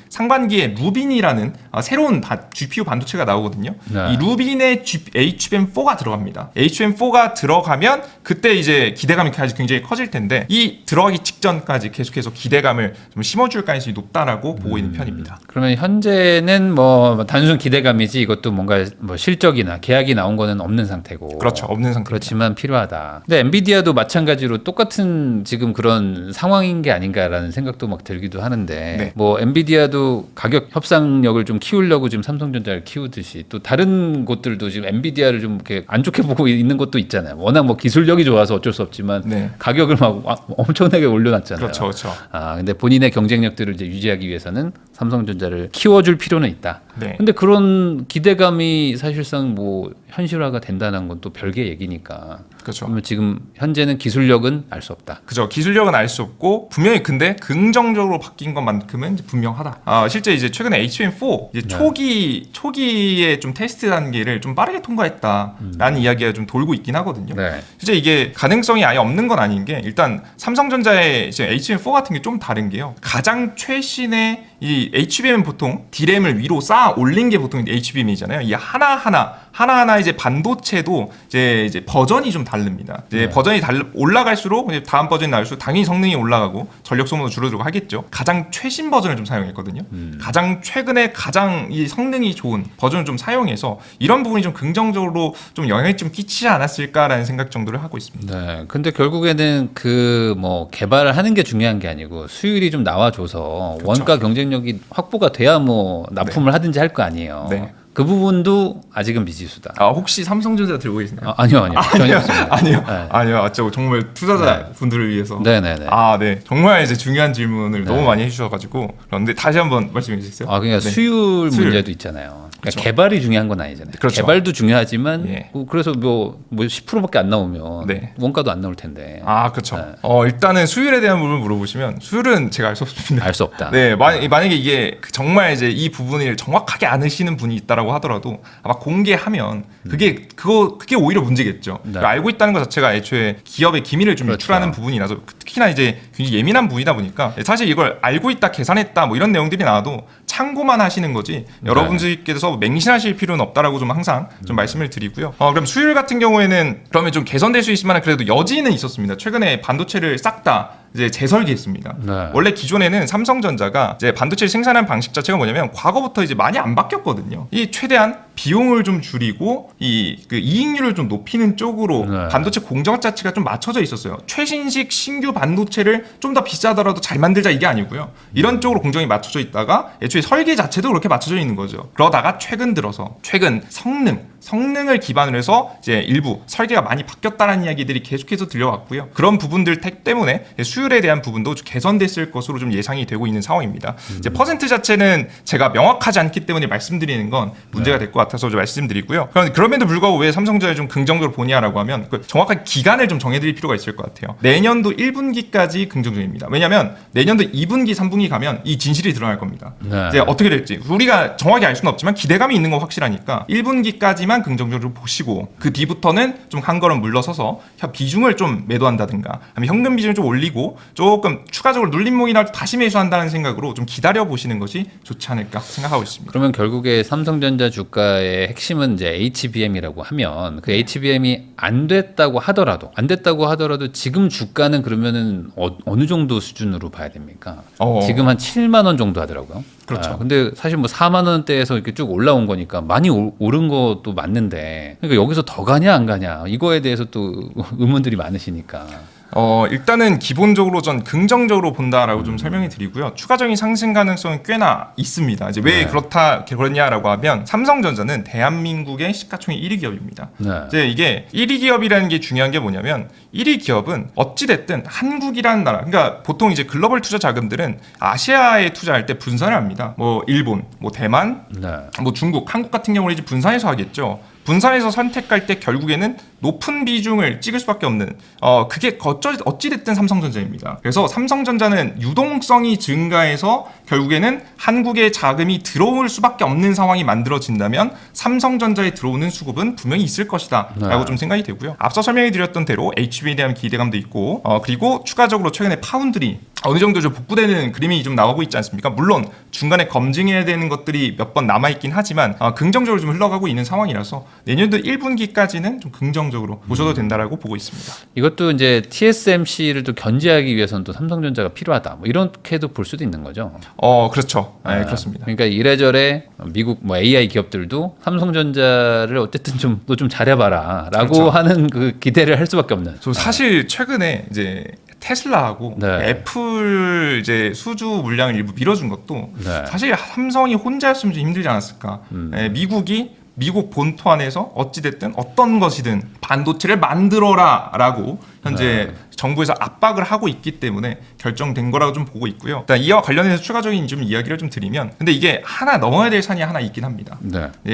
상반기에 루빈이라는 새로운 GPU 반도체가 나오거든요. 네. 이 루빈에 HBM4가 들어갑니다. HBM4가 들어가면 그때 이제 기대감이 굉장히 커질 텐데, 이 들어가기 직전까지 계속해서 기대감을 좀 심어줄 가능성이 높다라고 보고 있는 편입니다. 그러면 현재는 뭐 단순 기대감이지 이것도 뭔가 뭐 실적이나 계약이 나온 거는 없는 상태고. 그렇죠. 없는 상태. 그렇지만 필요하다. 근데 엔비디아도 마찬가지로 똑같은 지금 그런 상황인 게 아닌가라는 생각도 막 들기도 하는데, 네. 뭐 엔비디아도 가격 협상력을 좀 키우려고 지금 삼성전자를 키우듯이 또 다른 곳들도 지금 엔비디아를 좀 이렇게 안 좋게 보고 있는 것도 있잖아요. 워낙 뭐 기술력이 좋아서 어쩔 수 없지만 네. 가격을 막 엄청나게 올려놨잖아요. 그렇죠, 그렇죠. 근데 본인의 경쟁력들을 이제 유지하기 위해서는 삼성전자를 키워줄 필요는 있다. 네. 근데 그런 기대감이 사실상 뭐 현실화가 된다는 건 또 별개 얘기니까. 그렇죠. 그러면 지금 현재는 기술력은 알 수 없다. 그죠. 기술력은 알 수 없고, 분명히 근데 긍정적으로 바뀐 것만큼은 이제 분명하다. 실제 이제 최근에 HBM4 이제 초기에 좀 테스트 단계를 좀 빠르게 통과했다라는 이야기가 좀 돌고 있긴 하거든요. 네. 실제 이게 가능성이 아예 없는 건 아닌 게, 일단 삼성전자의 이제 HBM4 같은 게 좀 다른 게요. 가장 최신의 이 HBM은 보통 D램을 위로 쌓아 올린 게 보통 HBM이잖아요. 이 하나하나 이제 반도체도 이제 버전이 좀 다릅니다. 이제 버전이 올라갈수록 이제 다음 버전이 나올수록 당연히 성능이 올라가고 전력 소모도 줄어들고 하겠죠. 가장 최신 버전을 좀 사용했거든요. 가장 최근에 가장 이 성능이 좋은 버전을 좀 사용해서 이런 부분이 좀 긍정적으로 좀 영향을 좀 끼치지 않았을까라는 생각 정도를 하고 있습니다. 네. 근데 결국에는 그 뭐 개발을 하는 게 중요한 게 아니고 수율이 좀 나와줘서 그렇죠. 원가 경쟁력이 확보가 돼야 뭐 납품을 하든지 할 거 아니에요. 네. 그 부분도 아직은 미지수다. 혹시 삼성전자 들고 계시나요? 아니요. 전혀 없습니다. 아니요. 정말 투자자 분들을 위해서. 네네네. 네. 정말 이제 중요한 질문을 너무 많이 해주셔가지고. 그런데 다시 한번 말씀해 주세요. 그러니까 네. 수율 문제도 있잖아요. 그러니까 그렇죠. 개발이 중요한 건 아니잖아요. 그렇죠. 개발도 중요하지만 예. 그래서 뭐 10%밖에 안 나오면 네. 원가도 안 나올 텐데. 그렇죠. 네. 일단은 수율에 대한 부분을 물어보시면 수율은 제가 알 수 없습니다. 알 수 없다. 네, 만약에 이게 정말 이제 이 부분을 정확하게 아시는 분이 있다라고 하더라도 아마 공개하면 그게 오히려 문제겠죠. 네. 그러니까 알고 있다는 것 자체가 애초에 기업의 기밀을 좀 그렇죠. 유출하는 부분이라서, 특히나 이제 굉장히 예민한 부분이다 보니까 사실 이걸 알고 있다, 계산했다 뭐 이런 내용들이 나와도 참고만 하시는 거지 여러분들께서 맹신하실 필요는 없다라고 좀 항상 좀 말씀을 드리고요. 그럼 수율 같은 경우에는 그러면 좀 개선될 수 있을 만한 그래도 여지는 있었습니다. 최근에 반도체를 싹 다 이제 재설계했습니다. 네. 원래 기존에는 삼성전자가 이제 반도체를 생산하는 방식 자체가 뭐냐면 과거부터 이제 많이 안 바뀌었거든요. 이 최대한 비용을 좀 줄이고 그 이익률을 좀 높이는 쪽으로 네. 반도체 공정 자체가 좀 맞춰져 있었어요. 최신식 신규 반도체를 좀 더 비싸더라도 잘 만들자 이게 아니고요. 이런 쪽으로 공정이 맞춰져 있다가 애초에 설계 자체도 그렇게 맞춰져 있는 거죠. 그러다가 최근 성능을 기반으로 해서 이제 일부 설계가 많이 바뀌었다는 이야기들이 계속해서 들려왔고요. 그런 부분들 때문에 수율에 대한 부분도 개선됐을 것으로 좀 예상이 되고 있는 상황입니다. 이제 퍼센트 자체는 제가 명확하지 않기 때문에 말씀드리는 건 문제가 될 것 같아서 좀 말씀드리고요. 그럼에도 불구하고 왜 삼성전자를 좀 긍정적으로 보냐라고 하면 그 정확한 기간을 좀 정해드릴 필요가 있을 것 같아요. 내년도 1분기까지 긍정적입니다. 왜냐하면 내년도 2분기, 3분기 가면 이 진실이 드러날 겁니다. 네. 이제 어떻게 될지 우리가 정확히 알 수는 없지만 기대감이 있는 건 확실하니까 1분기까지만 긍정적으로 보시고 그 뒤부터는 좀 한 걸음 물러서서 비중을 좀 매도한다든가 아니면 현금 비중을 좀 올리고 조금 추가적으로 눌림목이 나올 때 다시 매수한다는 생각으로 좀 기다려 보시는 것이 좋지 않을까 생각하고 있습니다. 그러면 결국에 삼성전자 주가의 핵심은 이제 HBM이라고 하면 그 HBM이 안 됐다고 하더라도 지금 주가는 그러면은 어느 정도 수준으로 봐야 됩니까? 지금 한 7만 원 정도 하더라고요. 그렇죠. 근데 사실 뭐 4만 원대에서 이렇게 쭉 올라온 거니까 많이 오른 것도 맞는데 그러니까 여기서 더 가냐 안 가냐 이거에 대해서 또 의문들이 많으시니까. 일단은 기본적으로 전 긍정적으로 본다라고 좀 설명해 드리고요. 추가적인 상승 가능성은 꽤나 있습니다. 이제 왜 그렇냐라고 하면 삼성전자는 대한민국의 시가총액 1위 기업입니다. 이제 이게 1위 기업이라는 게 중요한 게 뭐냐면 1위 기업은 어찌됐든 한국이라는 나라, 그러니까 보통 이제 글로벌 투자 자금들은 아시아에 투자할 때 분산을 합니다. 뭐 일본, 뭐 대만, 뭐 중국, 한국 같은 경우는 이제 분산해서 하겠죠. 분산해서 선택할 때 결국에는 높은 비중을 찍을 수밖에 없는 그게 어찌됐든 삼성전자입니다. 그래서 삼성전자는 유동성이 증가해서 결국에는 한국에 자금이 들어올 수밖에 없는 상황이 만들어진다면 삼성전자에 들어오는 수급은 분명히 있을 것이다 라고 좀 생각이 되고요. 앞서 설명해 드렸던 대로 HBM에 대한 기대감도 있고 그리고 추가적으로 최근에 파운드리 어느 정도 좀 복구되는 그림이 좀 나오고 있지 않습니까? 물론 중간에 검증해야 되는 것들이 몇 번 남아있긴 하지만 긍정적으로 좀 흘러가고 있는 상황이라서 내년도 1분기까지는 좀 긍정적으로 보셔도 된다라고 보고 있습니다. 이것도 이제 TSMC를 또 견제하기 위해서는 또 삼성전자가 필요하다. 뭐 이렇게도 볼 수도 있는 거죠. 그렇죠. 네, 그렇습니다. 그러니까 이래저래 미국 뭐 AI 기업들도 삼성전자를 어쨌든 너 좀 잘해봐라라고 그렇죠. 하는 그 기대를 할 수밖에 없는. 사실 최근에 이제 테슬라하고 애플 이제 수주 물량을 일부 밀어준 것도 사실 삼성이 혼자였으면 좀 힘들지 않았을까. 미국 본토 안에서 어찌됐든 어떤 것이든 반도체를 만들어라라고 현재 정부에서 압박을 하고 있기 때문에 결정된 거라고 좀 보고 있고요. 일단 이와 관련해서 추가적인 좀 이야기를 좀 드리면, 근데 이게 하나 넘어야 될 산이 하나 있긴 합니다.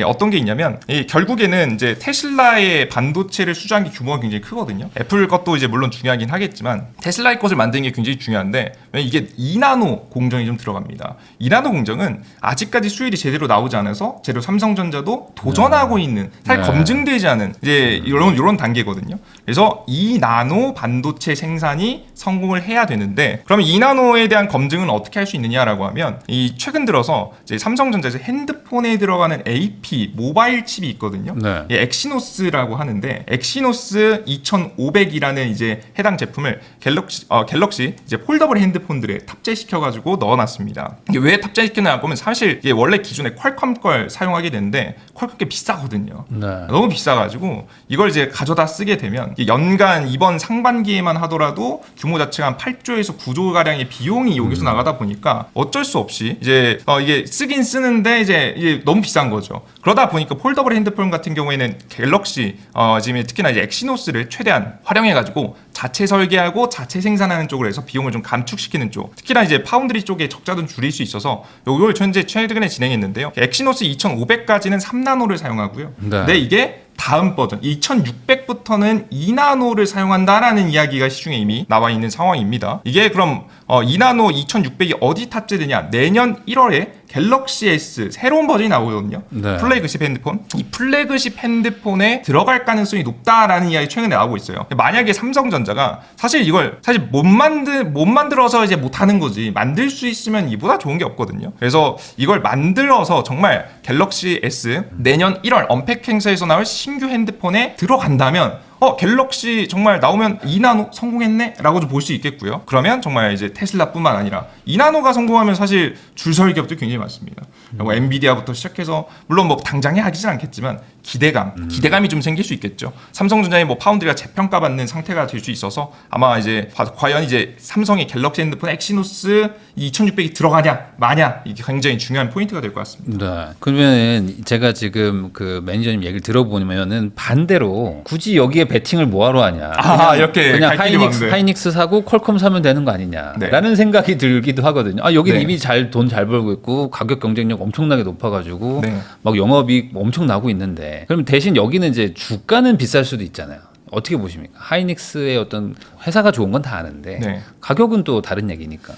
어떤 게 있냐면 결국에는 이제 테슬라의 반도체를 수주한 게 규모가 굉장히 크거든요. 애플 것도 이제 물론 중요하긴 하겠지만 테슬라의 것을 만드는 게 굉장히 중요한데 이게 2나노 공정이 좀 들어갑니다. 2나노 공정은 아직까지 수율이 제대로 나오지 않아서 제대로 삼성전자도 도전하고 있는 사실 검증되지 않은 이제 이런 단계거든요. 그래서 2나노 반도체 생산이 성공을 해야 되는데 그러면 2나노에 대한 검증은 어떻게 할 수 있느냐라고 하면 이 최근 들어서 이제 삼성전자에서 핸드폰에 들어가는 AP 모바일 칩이 있거든요. 엑시노스라고 하는데 엑시노스 2500이라는 이제 해당 제품을 갤럭시 이제 폴더블 핸드폰들에 탑재시켜가지고 넣어놨습니다. 이게 왜 탑재시켰냐고 하면 사실 이게 원래 기존에 퀄컴 걸 사용하게 되는데 퀄컴 게 비싸거든요. 너무 비싸가지고 이걸 이제 가져다 쓰게 되면 연간 이번 상반기에만 하더라도 규모 자체가 한 8조에서 9조 가량의 비용이 여기서 나가다 보니까 어쩔 수 없이 이제 이게 쓰긴 쓰는데 이제 너무 비싼 거죠. 그러다 보니까 폴더블 핸드폰 같은 경우에는 갤럭시 지금 특히나 이제 엑시노스를 최대한 활용해가지고 자체 설계하고 자체 생산하는 쪽으로 해서 비용을 좀 감축시키는 쪽, 특히나 이제 파운드리 쪽에 적자 좀 줄일 수 있어서 이걸 현재 최근에 진행했는데요. 엑시노스 2500까지는 3나노를 사용하고요. 근데 이게 다음 버전 2600부터는 2나노를 사용한다라는 이야기가 시중에 이미 나와 있는 상황입니다. 이게 그럼 2나노 2600이 어디 탑재되냐? 내년 1월에 갤럭시 S 새로운 버전이 나오거든요. 플래그십 핸드폰. 이 플래그십 핸드폰에 들어갈 가능성이 높다라는 이야기 최근에 나오고 있어요. 만약에 삼성전자가 사실 이걸 못 만들어서 이제 못 하는 거지. 만들 수 있으면 이보다 좋은 게 없거든요. 그래서 이걸 만들어서 정말 갤럭시 S 내년 1월 언팩 행사에서 나올 신규 핸드폰에 들어간다면 갤럭시 정말 나오면 2나노 성공했네? 라고 좀 볼 수 있겠고요. 그러면 정말 이제 테슬라뿐만 아니라 2나노가 성공하면 사실 줄 설 기업도 굉장히 많습니다. 뭐 엔비디아부터 시작해서 물론 뭐 당장에 하기진 않겠지만 기대감이 좀 생길 수 있겠죠. 삼성전자의 뭐 파운드리가 재평가받는 상태가 될 수 있어서 아마 이제 과연 이제 삼성의 갤럭시 핸드폰 엑시노스 2600이 들어가냐 마냐 이게 굉장히 중요한 포인트가 될 것 같습니다. 네. 그러면 제가 지금 그 매니저님 얘기를 들어보면은 반대로 굳이 여기에 베팅을 뭐하러 하냐? 이렇게 그냥 하이닉스 사고 퀄컴 사면 되는 거 아니냐라는 생각이 들기도 하거든요. 여기 이미 돈 잘 벌고 있고 가격 경쟁력 엄청나게 높아가지고 막 영업이익 엄청 나고 있는데. 그럼 대신 여기는 이제 주가는 비쌀 수도 있잖아요. 어떻게 보십니까? 하이닉스의 어떤 회사가 좋은 건 다 아는데 가격은 또 다른 얘기니까.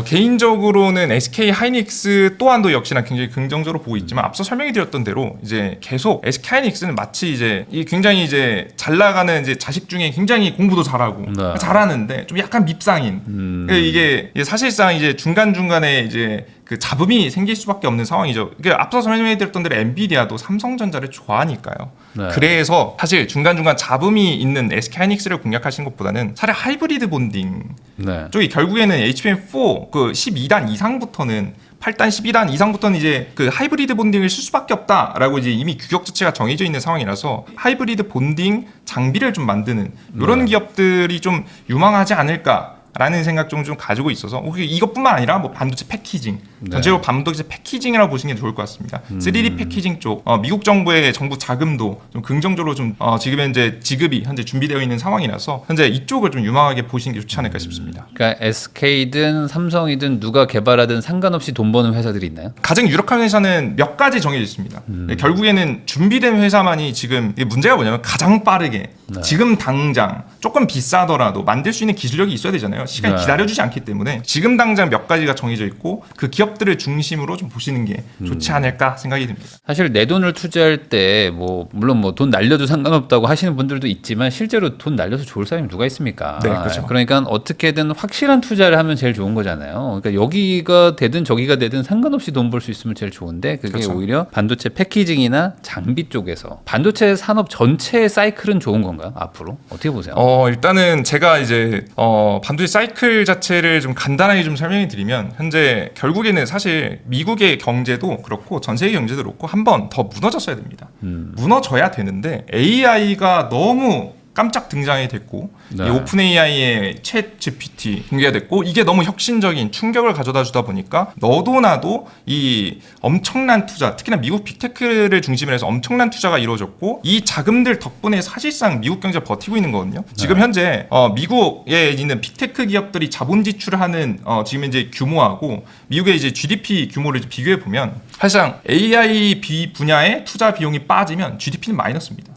개인적으로는 SK 하이닉스 또한도 역시나 굉장히 긍정적으로 보고 있지만 앞서 설명해 드렸던 대로 이제 계속 SK 하이닉스는 마치 이제 굉장히 이제 잘 나가는 이제 자식 중에 굉장히 공부도 잘하고 잘하는데 좀 약간 밉상인. 이게 사실상 이제 중간중간에 이제 그 잡음이 생길 수밖에 없는 상황이죠. 그러니까 앞서 설명해드렸던 대로 엔비디아도 삼성전자를 좋아하니까요. 그래서 사실 중간중간 잡음이 있는 SK하이닉스를 공략하시는 것보다는 차라리 하이브리드 본딩 쪽이 결국에는 HBM4 그 12단 이상부터는 8단 12단 이상부터는 이제 그 하이브리드 본딩을 쓸 수밖에 없다라고 이제 이미 규격 자체가 정해져 있는 상황이라서 하이브리드 본딩 장비를 좀 만드는 이런 기업들이 좀 유망하지 않을까. 라는 생각 좀 가지고 있어서 이것뿐만 아니라 뭐 반도체 패키징 전체적으로 반도체 패키징이라고 보시는 게 좋을 것 같습니다. 3D 패키징 쪽 미국 정부의 정부 자금도 좀 긍정적으로 좀 지금 현재 지급이 현재 준비되어 있는 상황이라서 현재 이쪽을 좀 유망하게 보시는 게 좋지 않을까 싶습니다. 그러니까 SK든 삼성이든 누가 개발하든 상관없이 돈 버는 회사들이 있나요? 가장 유력한 회사는 몇 가지 정해져 있습니다. 결국에는 준비된 회사만이 지금 문제가 뭐냐면 가장 빠르게 지금 당장 조금 비싸더라도 만들 수 있는 기술력이 있어야 되잖아요. 시간이 기다려주지 않기 때문에 지금 당장 몇 가지가 정해져 있고 그 기업들을 중심으로 좀 보시는 게 좋지 않을까 생각이 듭니다. 사실 내 돈을 투자할 때 뭐 물론 뭐 돈 날려도 상관없다고 하시는 분들도 있지만 실제로 돈 날려서 좋을 사람이 누가 있습니까? 그렇죠. 그러니까 어떻게든 확실한 투자를 하면 제일 좋은 거잖아요. 그러니까 여기가 되든 저기가 되든 상관없이 돈 벌 수 있으면 제일 좋은데 그게 오히려 반도체 패키징이나 장비 쪽에서 반도체 산업 전체의 사이클은 좋은 건가요? 앞으로 어떻게 보세요? 일단은 제가 이제 반도체 사이클 자체를 좀 간단하게 좀 설명해 드리면 현재 결국에는 사실 미국의 경제도 그렇고 전 세계 경제도 그렇고 한 번 더 무너졌어야 됩니다. 무너져야 되는데 AI가 너무 깜짝 등장이 됐고 이 오픈 AI의 챗 GPT 공개가 됐고 이게 너무 혁신적인 충격을 가져다 주다 보니까 너도 나도 이 엄청난 투자 특히나 미국 빅테크를 중심으로 해서 엄청난 투자가 이루어졌고 이 자금들 덕분에 사실상 미국 경제가 버티고 있는 거거든요. 지금 현재 미국에 있는 빅테크 기업들이 자본 지출을 하는 지금 이제 규모하고 미국의 이제 GDP 규모를 비교해 보면 사실상 AI 분야의 투자 비용이 빠지면 GDP는 마이너스입니다.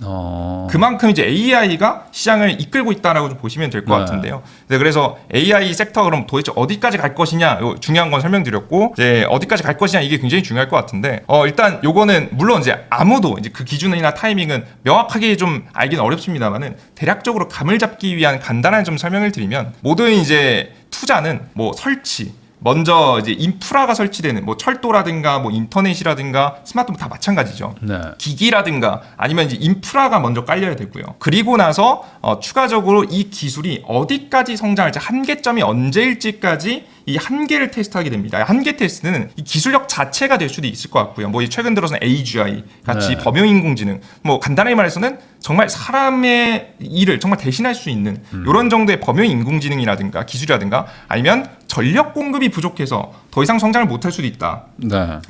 그만큼 이제 AI가 시장을 이끌고 있다라고 좀 보시면 될 것 같은데요. 그래서 AI 섹터 그럼 도대체 어디까지 갈 것이냐 중요한 건 설명드렸고 이제 어디까지 갈 것이냐 이게 굉장히 중요할 것 같은데 일단 요거는 물론 이제 아무도 이제 그 기준이나 타이밍은 명확하게 좀 알기는 어렵습니다만은 대략적으로 감을 잡기 위한 간단한 좀 설명을 드리면 모든 이제 투자는 뭐 설치 먼저 이제 인프라가 설치되는 뭐 철도라든가 뭐 인터넷이라든가 스마트폰 다 마찬가지죠. 기기라든가 아니면 이제 인프라가 먼저 깔려야 되고요. 그리고 나서 추가적으로 이 기술이 어디까지 성장할지 한계점이 언제일지까지 이 한계를 테스트하게 됩니다. 한계 테스트는 이 기술력 자체가 될 수도 있을 것 같고요. 뭐 최근 들어서는 AGI 같이 범용인공지능 뭐 간단하게 말해서는 정말 사람의 일을 정말 대신할 수 있는 이런 정도의 범용인공지능이라든가 기술이라든가 아니면 전력 공급이 부족해서 더 이상 성장을 못할 수도 있다.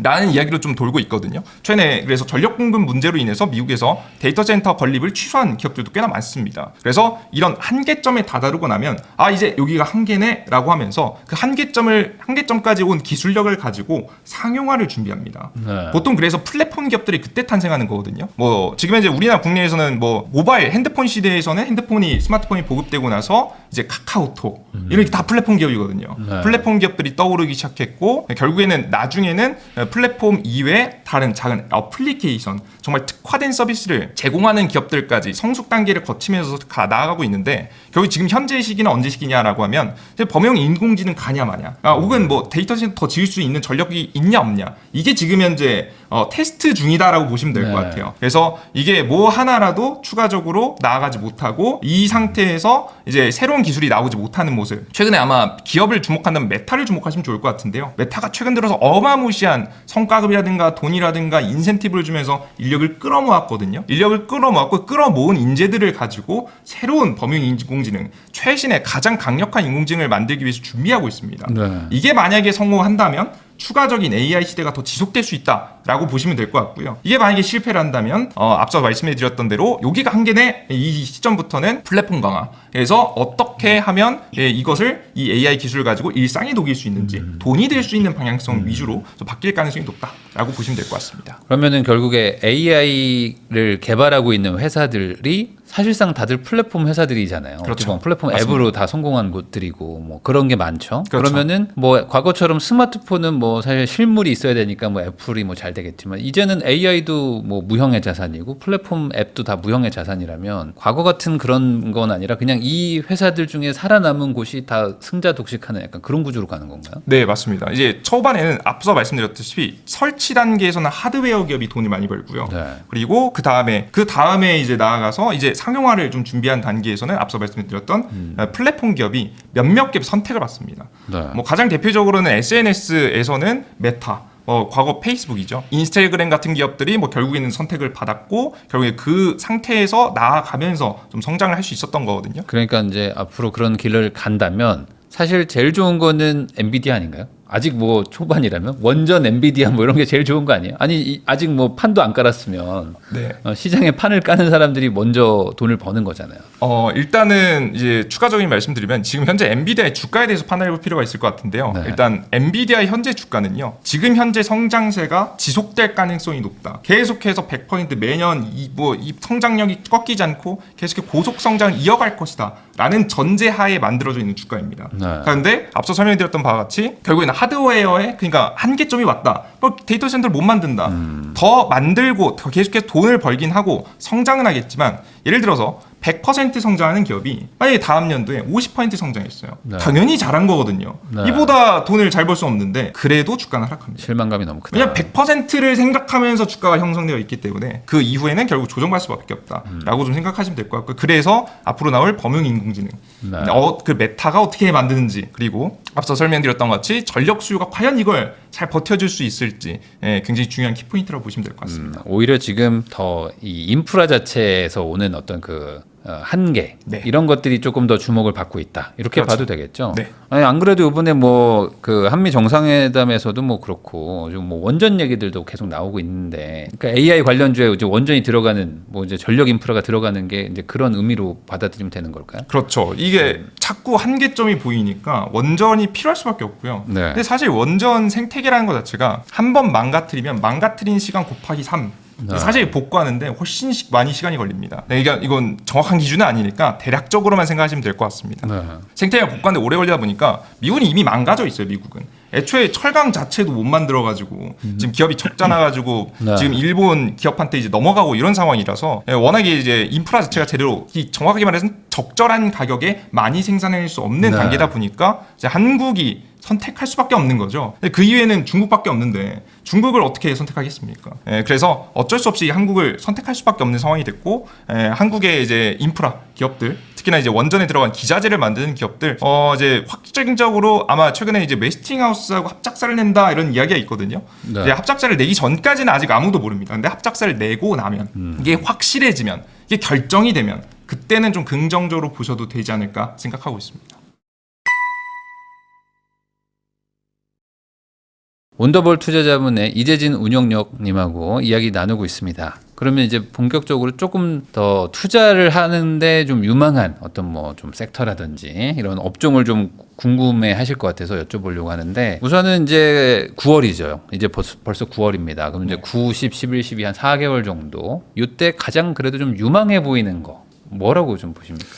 라는 이야기로 좀 돌고 있거든요. 최근에 그래서 전력 공급 문제로 인해서 미국에서 데이터 센터 건립을 취소한 기업들도 꽤나 많습니다. 그래서 이런 한계점에 다다르고 나면 이제 여기가 한계네라고 하면서 그 한계점까지 온 기술력을 가지고 상용화를 준비합니다. 보통 그래서 플랫폼 기업들이 그때 탄생하는 거거든요. 뭐 지금 현재 우리나라 국내에서는 뭐 모바일 핸드폰 시대에서는 스마트폰이 보급되고 나서 이제 카카오톡 이런 게 다 플랫폼 기업이거든요. 플랫폼 기업들이 떠오르기 시작했고 결국에는 나중에는 플랫폼 이외에 다른 작은 어플리케이션 정말 특화된 서비스를 제공하는 기업들까지 성숙 단계를 거치면서 나아가고 있는데 결국 지금 현재 시기는 언제 시기냐라고 하면 범용 인공지능 가냐 마냐 혹은 뭐 데이터 센터 더 지을 수 있는 전력이 있냐 없냐 이게 지금 현재 테스트 중이다라고 보시면 될 것 같아요. 그래서 이게 뭐 하나라도 추가적으로 나아가지 못하고 이 상태에서 이제 새로운 기술이 나오지 못하는 모습 최근에 아마 기업을 주목한다면 메타를 주목하시면 좋을 것 같은데요. 있는데요. 메타가 최근 들어서 어마무시한 성과급이라든가 돈이라든가 인센티브를 주면서 인력을 끌어모았거든요. 인력을 끌어모았고 끌어모은 인재들을 가지고 새로운 범용 인공지능, 최신의 가장 강력한 인공지능을 만들기 위해서 준비하고 있습니다. 네. 이게 만약에 성공한다면 추가적인 AI 시대가 더 지속될 수 있다라고 보시면 될 것 같고요. 이게 만약에 실패를 한다면 앞서 말씀해드렸던 대로 여기가 한계네. 이 시점부터는 플랫폼 강화. 그래서 어떻게 하면 이것을 이 AI 기술을 가지고 일상에 녹일 수 있는지 돈이 될 수 있는 방향성 위주로 좀 바뀔 가능성이 높다라고 보시면 될 것 같습니다. 그러면은 결국에 AI를 개발하고 있는 회사들이 사실상 다들 플랫폼 회사들이잖아요. 그렇죠. 플랫폼 맞습니다. 앱으로 다 성공한 곳들이고 뭐 그런 게 많죠. 그렇죠. 그러면은 뭐 과거처럼 스마트폰은 뭐 사실 실물이 있어야 되니까 뭐 애플이 뭐 잘 되겠지만 이제는 AI도 뭐 무형의 자산이고 플랫폼 앱도 다 무형의 자산이라면 과거 같은 그런 건 아니라 그냥 이 회사들 중에 살아남은 곳이 다 승자 독식하는 약간 그런 구조로 가는 건가요? 네, 맞습니다. 이제 초반에는 앞서 말씀드렸듯이 설치 단계에서는 하드웨어 기업이 돈을 많이 벌고요. 네. 그리고 그 다음에 이제 나아가서 이제 상용화를 좀 준비한 단계에서는 앞서 말씀드렸던 플랫폼 기업이 몇몇 기업 선택을 받습니다. 네. 뭐 가장 대표적으로는 SNS에서는 메타, 과거 페이스북이죠. 인스타그램 같은 기업들이 뭐 결국에는 선택을 받았고 결국에 그 상태에서 나아가면서 좀 성장을 할 수 있었던 거거든요. 그러니까 이제 앞으로 그런 길을 간다면 사실 제일 좋은 거는 엔비디아 아닌가요? 아직 뭐 초반이라면 원전 엔비디아 뭐 이런 게 제일 좋은 거 아니에요? 아니 아직 뭐 판도 안 깔았으면 네. 시장에 판을 까는 사람들이 먼저 돈을 버는 거잖아요. 일단은 이제 추가적인 말씀드리면 지금 현재 엔비디아의 주가에 대해서 판단해볼 필요가 있을 것 같은데요. 네. 일단 엔비디아의 현재 주가는요. 지금 현재 성장세가 지속될 가능성이 높다. 계속해서 100% 매년 이 성장력이 꺾이지 않고 계속해서 고속 성장을 이어갈 것이다라는 전제하에 만들어져 있는 주가입니다. 네. 그런데 앞서 설명드렸던 바와 같이 결국에는 하드웨어에 그러니까 한계점이 왔다. 데이터 센터를 못 만든다. 더 만들고 더 계속해서 돈을 벌긴 하고 성장은 하겠지만 예를 들어서 100% 성장하는 기업이 만약에 다음 연도에 50% 성장했어요. 네. 당연히 잘한 거거든요. 네. 이보다 돈을 잘 벌 수 없는데 그래도 주가는 하락합니다. 실망감이 너무 크다. 왜냐하면 100%를 생각하면서 주가가 형성되어 있기 때문에 그 이후에는 결국 조정받을 수밖에 없다라고 좀 생각하시면 될 것 같고요. 그래서 앞으로 나올 범용 인공지능, 네. 그 메타가 어떻게 만드는지 그리고 앞서 설명드렸던 것 같이 전력 수요가 과연 이걸 잘 버텨줄 수 있을지 굉장히 중요한 키포인트라고 보시면 될 것 같습니다. 오히려 지금 더 이 인프라 자체에서 오는 어떤 그 한계 네. 이런 것들이 조금 더 주목을 받고 있다 이렇게 그렇죠. 봐도 되겠죠. 네. 아니, 안 그래도 이번에 뭐 그 한미 정상회담에서도 뭐 그렇고 좀 뭐 원전 얘기들도 계속 나오고 있는데, 그러니까 AI 관련주에 이제 원전이 들어가는 뭐 이제 전력 인프라가 들어가는 게 이제 그런 의미로 받아들이면 되는 걸까요? 그렇죠. 이게 자꾸 한계점이 보이니까 원전이 필요할 수밖에 없고요. 네. 근데 사실 원전 생태계라는 것 자체가 한 번 망가뜨리면 망가뜨린 시간 곱하기 3. 네. 사실 복구하는데 훨씬 많이 시간이 걸립니다. 그러니까 이건 정확한 기준은 아니니까 대략적으로만 생각하시면 될 것 같습니다. 네. 생태계가 복구하는데 오래 걸리다 보니까 미국은 이미 망가져 있어요. 미국은 애초에 철강 자체도 못 만들어가지고 지금 기업이 적자나가지고 네. 지금 일본 기업한테 이제 넘어가고 이런 상황이라서 워낙에 이제 인프라 자체가 제대로 정확하게 말해서 적절한 가격에 많이 생산할 수 없는 네. 단계다 보니까 이제 한국이 선택할 수밖에 없는 거죠. 그 이외에는 중국밖에 없는데 중국을 어떻게 선택하겠습니까? 그래서 어쩔 수 없이 한국을 선택할 수밖에 없는 상황이 됐고, 한국의 이제 인프라 기업들, 특히나 이제 원전에 들어간 기자재를 만드는 기업들, 이제 확정적으로 아마 최근에 이제 웨스팅하우스하고 합작사를 낸다 이런 이야기가 있거든요. 네. 이제 합작사를 내기 전까지는 아직 아무도 모릅니다. 근데 합작사를 내고 나면 이게 확실해지면, 이게 결정이 되면 그때는 좀 긍정적으로 보셔도 되지 않을까 생각하고 있습니다. 원더볼 투자자문의 이재진 운영력님하고 이야기 나누고 있습니다. 그러면 이제 본격적으로 조금 더 투자를 하는데 좀 유망한 어떤 뭐 좀 섹터라든지 이런 업종을 좀 궁금해 하실 것 같아서 여쭤보려고 하는데, 우선은 이제 9월이죠. 이제 벌써 9월입니다. 그럼 이제 9, 10, 11, 12 한 4개월 정도. 이때 가장 그래도 좀 유망해 보이는 거 뭐라고 좀 보십니까?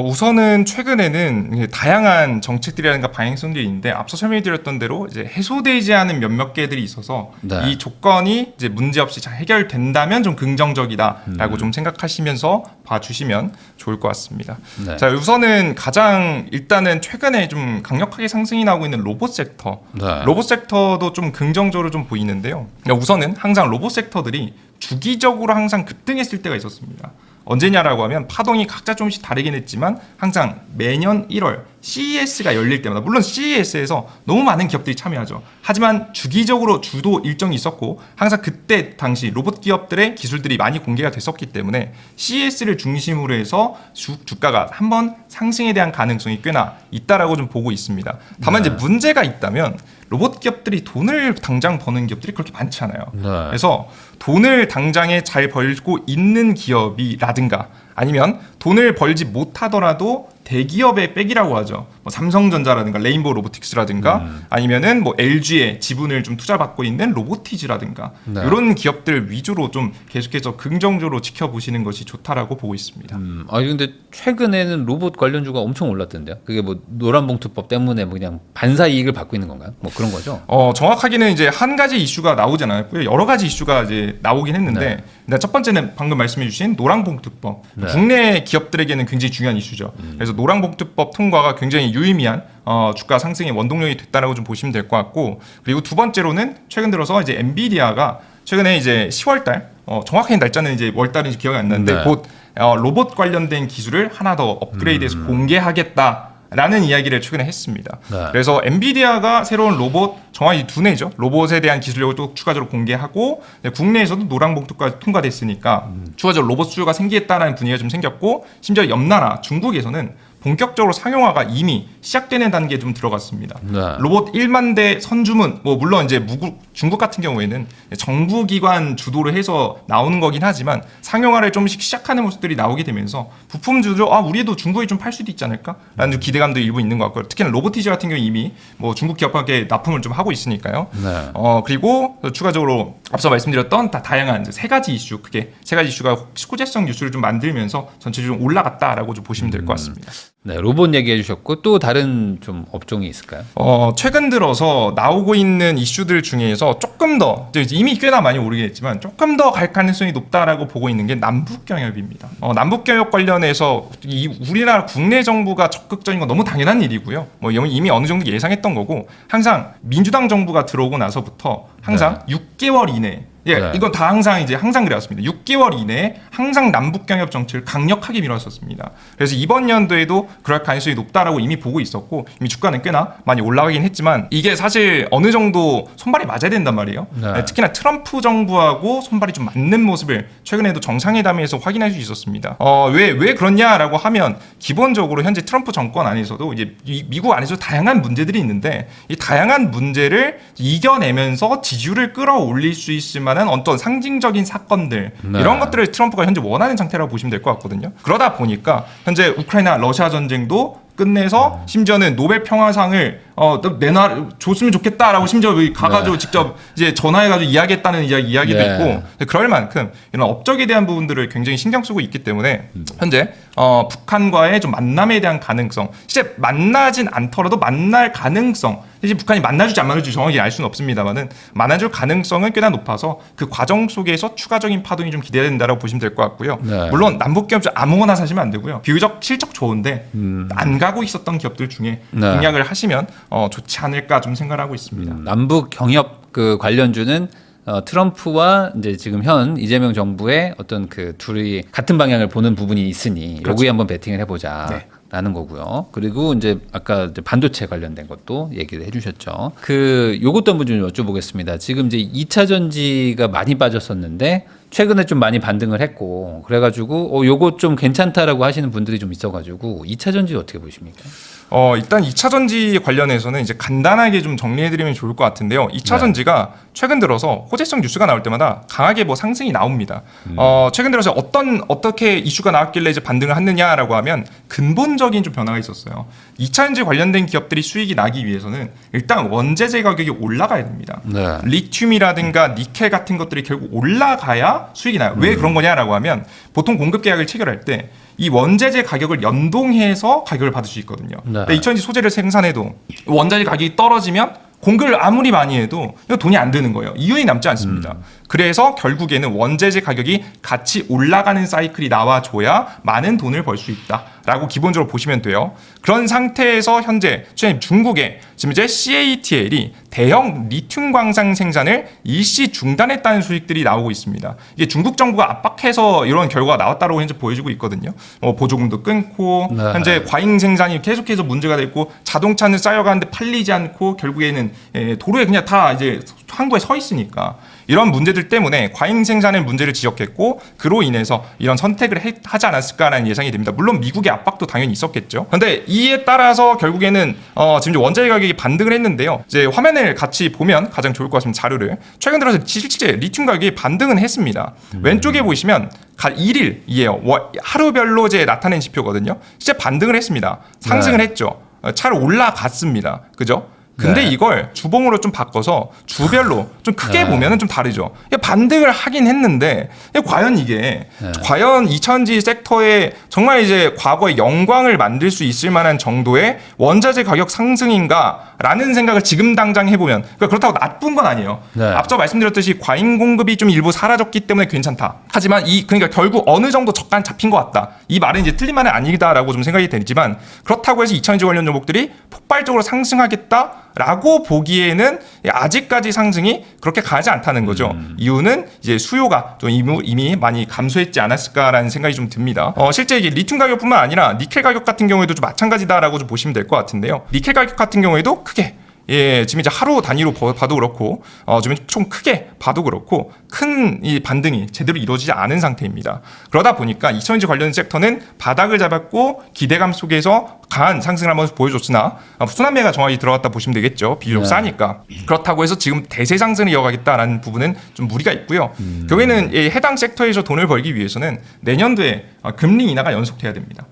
우선은 최근에는 다양한 정책들이라든가 방향성들이 있는데 앞서 설명드렸던 대로 이제 해소되지 않은 몇몇 개들이 있어서 네. 이 조건이 이제 문제없이 잘 해결된다면 좀 긍정적이다라고 좀 생각하시면서 봐주시면 좋을 것 같습니다. 네. 자, 우선은 가장 일단은 최근에 좀 강력하게 상승이 나오고 있는 로봇 섹터. 네. 로봇 섹터도 좀 긍정적으로 좀 보이는데요. 그러니까 우선은 항상 로봇 섹터들이 주기적으로 항상 급등했을 때가 있었습니다. 언제냐라고 하면 파동이 각자 조금씩 다르긴 했지만 항상 매년 1월 CES가 열릴 때마다, 물론 CES에서 너무 많은 기업들이 참여하죠. 하지만 주기적으로 주도 일정이 있었고 항상 그때 당시 로봇 기업들의 기술들이 많이 공개가 됐었기 때문에 CES를 중심으로 해서 주가가 한번 상승에 대한 가능성이 꽤나 있다라고 좀 보고 있습니다. 다만 이제 문제가 있다면 로봇 기업들이 돈을 당장 버는 기업들이 그렇게 많지 않아요. 그래서 돈을 당장에 잘 벌고 있는 기업이라든가 아니면 돈을 벌지 못하더라도 대기업의 백이라고 하죠. 뭐 삼성전자라든가 레인보우 로보틱스라든가 아니면은 뭐 LG의 지분을 좀 투자받고 있는 로보티즈라든가 이런 기업들 위주로 좀 계속해서 긍정적으로 지켜보시는 것이 좋다라고 보고 있습니다. 아니 근데 최근에는 로봇 관련주가 엄청 올랐던데요. 그게 뭐 노란봉투법 때문에 뭐 그냥 반사 이익을 받고 있는 건가요? 뭐 그런 거죠? 정확하게는 이제 한 가지 이슈가 나오진 않았고요. 여러 가지 이슈가 이제 나오긴 했는데 일단 첫 번째는 방금 말씀해주신 노란봉투법. 국내 기업들에게는 굉장히 중요한 이슈죠. 그래서 노란봉투법 통과가 굉장히 유의미한 주가 상승의 원동력이 됐다라고 좀 보시면 될 것 같고, 그리고 두 번째로는 최근 들어서 이제 엔비디아가 최근에 이제 10월달 정확한 날짜는 이제 월달인지 기억이 안 나는데 곧 로봇 관련된 기술을 하나 더 업그레이드해서 공개하겠다라는 이야기를 최근에 했습니다. 그래서 엔비디아가 새로운 로봇, 정확히 두뇌죠. 로봇에 대한 기술력을 또 추가적으로 공개하고 국내에서도 노란봉투가 통과됐으니까 추가적으로 로봇 수요가 생기겠다는 분위기가 좀 생겼고, 심지어 옆 나라 중국에서는 본격적으로 상용화가 이미 시작되는 단계에 좀 들어갔습니다. 로봇 1만 대 선주문, 뭐 물론 이제 중국 같은 경우에는 정부기관 주도를 해서 나오는 거긴 하지만 상용화를 좀씩 시작하는 모습들이 나오게 되면서 부품주도 우리도 중국에 좀 팔 수도 있지 않을까라는 기대감도 일부 있는 것 같고요. 특히나 로보티즈 같은 경우 이미 뭐 중국 기업한테 납품을 좀 하고 있으니까요. 그리고 추가적으로 앞서 말씀드렸던 다양한 세 가지 이슈, 크게 세 가지 이슈가 호재성 뉴스를 좀 만들면서 전체적으로 좀 올라갔다라고 좀 보시면 될 것 같습니다. 네, 로봇 얘기해 주셨고 또 다른 좀 업종이 있을까요? 최근 들어서 나오고 있는 이슈들 중에서 조금 더 이미 꽤나 많이 오르긴 했지만 조금 더 갈 가능성이 높다라고 보고 있는 게 남북경협입니다. 남북경협 관련해서 우리나라 국내 정부가 적극적인 건 너무 당연한 일이고요. 뭐 이미 어느 정도 예상했던 거고, 항상 민주당 정부가 들어오고 나서부터 항상 6개월 이내 이건 다 항상 그래왔습니다. 6개월 이내에 항상 남북경협 정책을 강력하게 밀어왔었습니다. 그래서 이번 연도에도 그럴 가능성이 높다라고 이미 보고 있었고, 이미 주가는 꽤나 많이 올라가긴 했지만 이게 사실 어느 정도 손발이 맞아야 된단 말이에요. 특히나 트럼프 정부하고 손발이 좀 맞는 모습을 최근에도 정상회담에서 확인할 수 있었습니다. 왜 그렇냐라고 하면 기본적으로 현재 트럼프 정권 안에서도 이제 미국 안에서 다양한 문제들이 있는데 이 다양한 문제를 이겨내면서 지지율을 끌어올릴 수 있을 만한 어떤 상징적인 사건들, 이런 것들을 트럼프가 현재 원하는 상태라고 보시면 될 것 같거든요. 그러다 보니까 현재 우크라이나 러시아 전쟁도 끝내서 심지어는 노벨 평화상을 내놔 줬으면 좋겠다라고 심지어 가가지고 직접 이제 전화해가지고 이야기했다는 이야기도 있고, 그럴 만큼 이런 업적에 대한 부분들을 굉장히 신경 쓰고 있기 때문에 현재 북한과의 좀 만남에 대한 가능성, 실제 만나진 않더라도 만날 가능성, 사실 북한이 만나줄지 안 만나줄지 정확히 알 수는 없습니다만은 만나줄 가능성은 꽤나 높아서 그 과정 속에서 추가적인 파동이 좀 기대된다라고 보시면 될 것 같고요. 물론 남북기업 아무거나 사시면 안 되고요. 비교적 실적 좋은데 안 가고 있었던 기업들 중에 공략을 하시면 좋지 않을까 좀 생각을 하고 있습니다. 남북 경협 그 관련주는 트럼프와 이제 지금 현 이재명 정부의 어떤 그 둘이 같은 방향을 보는 부분이 있으니 여기에 한번 베팅을 해보자. 라는 거고요. 그리고 이제 아까 이제 반도체 관련된 것도 얘기를 해주셨죠. 요것도 한번 좀 여쭤보겠습니다. 지금 이제 2차 전지가 많이 빠졌었는데 최근에 좀 많이 반등을 했고, 그래가지고 요거 좀 괜찮다라고 하시는 분들이 좀 있어가지고 2차 전지 어떻게 보십니까? 일단 2차 전지 관련해서는 이제 간단하게 좀 정리해드리면 좋을 것 같은데요. 2차 전지가 최근 들어서 호재성 뉴스가 나올 때마다 강하게 뭐 상승이 나옵니다. 최근 들어서 어떻게 이슈가 나왔길래 이제 반등을 했느냐라고 하면 근본적인 좀 변화가 있었어요. 2차 전지 관련된 기업들이 수익이 나기 위해서는 일단 원재재 가격이 올라가야 됩니다. 리튬이라든가 니켈 같은 것들이 결국 올라가야 수익이 나요. 왜 그런 거냐라고 하면 보통 공급 계약을 체결할 때 이 원재재 가격을 연동해서 가격을 받을 수 있거든요. 2차전지 소재를 생산해도 원재재 가격이 떨어지면 공급을 아무리 많이 해도 돈이 안 드는 거예요. 이윤이 남지 않습니다. 그래서 결국에는 원자재 가격이 같이 올라가는 사이클이 나와줘야 많은 돈을 벌 수 있다라고 기본적으로 보시면 돼요. 그런 상태에서 현재 중국에 지금 이제 CATL이 대형 리튬 광산 생산을 일시 중단했다는 소식들이 나오고 있습니다. 이게 중국 정부가 압박해서 이런 결과가 나왔다고 현재 보여지고 있거든요. 보조금도 끊고 현재 과잉 생산이 계속해서 문제가 됐고 자동차는 쌓여가는데 팔리지 않고 결국에는 도로에 그냥 다 이제 항구에 서 있으니까 이런 문제들 때문에 과잉 생산의 문제를 지적했고 그로 인해서 이런 선택을 하지 않았을까라는 예상이 됩니다. 물론 미국의 압박도 당연히 있었겠죠. 그런데 이에 따라서 결국에는 지금 이제 원자재 가격이 반등을 했는데요. 이제 화면을 같이 보면 가장 좋을 것 같습니다. 자료를 최근 들어서 실제 리튬 가격이 반등은 했습니다. 왼쪽에 보시면 1일이에요. 하루별로 이제 나타낸 지표거든요. 실제 반등을 했습니다. 상승을 했죠. 차로 올라갔습니다. 그죠? 근데 이걸 주봉으로 좀 바꿔서 주별로 좀 크게 보면은 좀 다르죠. 반등을 하긴 했는데 과연 이게 과연 2차전지 섹터에 정말 이제 과거의 영광을 만들 수 있을 만한 정도의 원자재 가격 상승인가라는 생각을 지금 당장 해보면 그렇다고 나쁜 건 아니에요. 앞서 말씀드렸듯이 과잉 공급이 좀 일부 사라졌기 때문에 괜찮다. 하지만 그러니까 결국 어느 정도 저가는 잡힌 것 같다. 이 말은 이제 틀린 말은 아니다라고 좀 생각이 되지만 그렇다고 해서 2차전지 관련 종목들이 폭발적으로 상승하겠다. 라고 보기에는 아직까지 상승이 그렇게 가지 않다는 거죠. 이유는 이제 수요가 좀 이미 많이 감소했지 않았을까라는 생각이 좀 듭니다. 실제 이게 리튬 가격뿐만 아니라 니켈 가격 같은 경우에도 좀 마찬가지다라고 좀 보시면 될 것 같은데요. 니켈 가격 같은 경우에도 크게 지금 이제 하루 단위로 봐도 그렇고, 지금 총 크게 봐도 그렇고, 큰 이 반등이 제대로 이루어지지 않은 상태입니다. 그러다 보니까 2차전지 관련 섹터는 바닥을 잡았고, 기대감 속에서 강한 상승을 한번 보여줬으나, 순환매가 정확히 들어갔다 보시면 되겠죠. 비교적 싸니까. 그렇다고 해서 지금 대세 상승을 이어가겠다라는 부분은 좀 무리가 있고요. 결국에는 해당 섹터에서 돈을 벌기 위해서는 내년도에 금리 인하가 연속돼야 됩니다.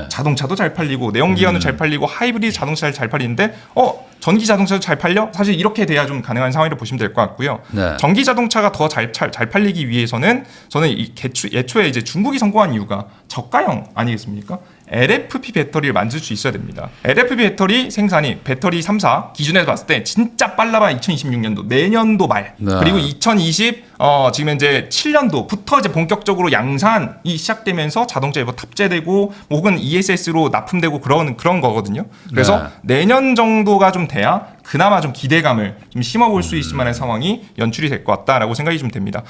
자동차도 잘 팔리고 내연기관도 잘 팔리고 하이브리드 자동차도 잘 팔리는데 전기 자동차도 잘 팔려? 사실 이렇게 돼야 좀 가능한 상황이라고 보시면 될 것 같고요. 전기 자동차가 더 잘 팔리기 위해서는 저는 애초에 이제 중국이 성공한 이유가 저가형 아니겠습니까? LFP 배터리를 만들 수 있어야 됩니다. LFP 배터리 생산이 배터리 3사 기준에서 봤을 때 진짜 빨라봐야 2026년도 내년도 말 그리고 2020 지금 이제 7년도부터 이제 본격적으로 양산이 시작되면서 자동차에 탑재되고 혹은 ESS로 납품되고 그런 거거든요. 그래서 내년 정도가 좀 돼야 그나마 좀 기대감을 좀 심어볼 수 있을 만한 상황이 연출이 될 것 같다라고 생각이 좀 됩니다.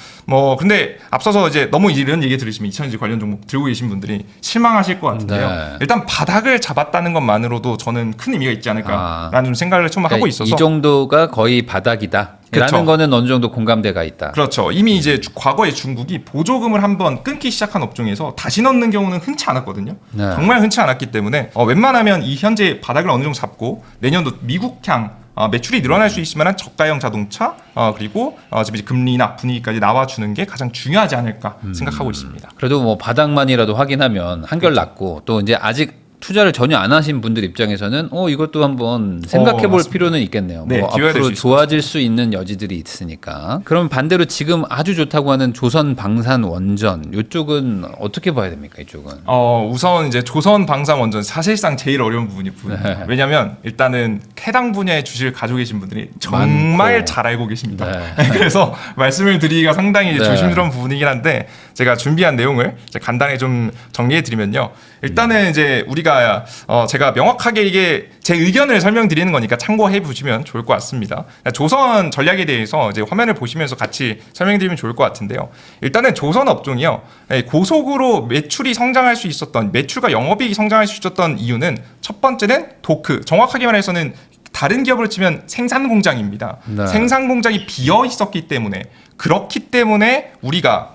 근데 앞서서 이제 너무 이런 얘기 들으시면 2차전지 관련 종목 들고 계신 분들이 실망하실 것 같은데요. 일단 바닥을 잡았다는 것만으로도 저는 큰 의미가 있지 않을까라는 좀 생각을 처음 하고 있어서 이 정도가 거의 바닥이다. 라는 거는 어느 정도 공감대가 있다. 그렇죠. 이미 이제 과거에 중국이 보조금을 한번 끊기 시작한 업종에서 다시 넣는 경우는 흔치 않았거든요. 정말 흔치 않았기 때문에 웬만하면 이 현재 바닥을 어느 정도 잡고 내년도 미국향 매출이 늘어날 수 있을 만한 저가형 자동차 그리고 지금 이제 금리 인하 분위기까지 나와주는 게 가장 중요하지 않을까 생각하고 있습니다. 그래도 뭐 바닥만이라도 확인하면 한결 낫고 또 이제 아직 투자를 전혀 안 하신 분들 입장에서는 이것도 한번 생각해 볼 필요는 있겠네요. 네, 앞으로 좋아질 수 있는 여지들이 있으니까. 그럼 반대로 지금 아주 좋다고 하는 조선 방산 원전 이쪽은 어떻게 봐야 됩니까? 이쪽은? 우선 이제 조선 방산 원전 사실상 제일 어려운 부분이 왜냐하면 일단은 해당 분야의 주식을 가지고 계신 분들이 정말 많고. 잘 알고 계십니다. 그래서 말씀을 드리기가 상당히 조심스러운 부분이긴 한데 제가 준비한 내용을 간단히 좀 정리해 드리면요. 일단은 이제 우리가 제가 명확하게 이게 제 의견을 설명드리는 거니까 참고해 보시면 좋을 것 같습니다. 조선 전략에 대해서 이제 화면을 보시면서 같이 설명드리면 좋을 것 같은데요. 일단은 조선 업종이요. 고속으로 매출이 성장할 수 있었던 매출과 영업이익이 성장할 수 있었던 이유는 첫 번째는 도크. 정확하게 말해서는 다른 기업으로 치면 생산 공장입니다. 생산 공장이 비어 있었기 때문에 그렇기 때문에 우리가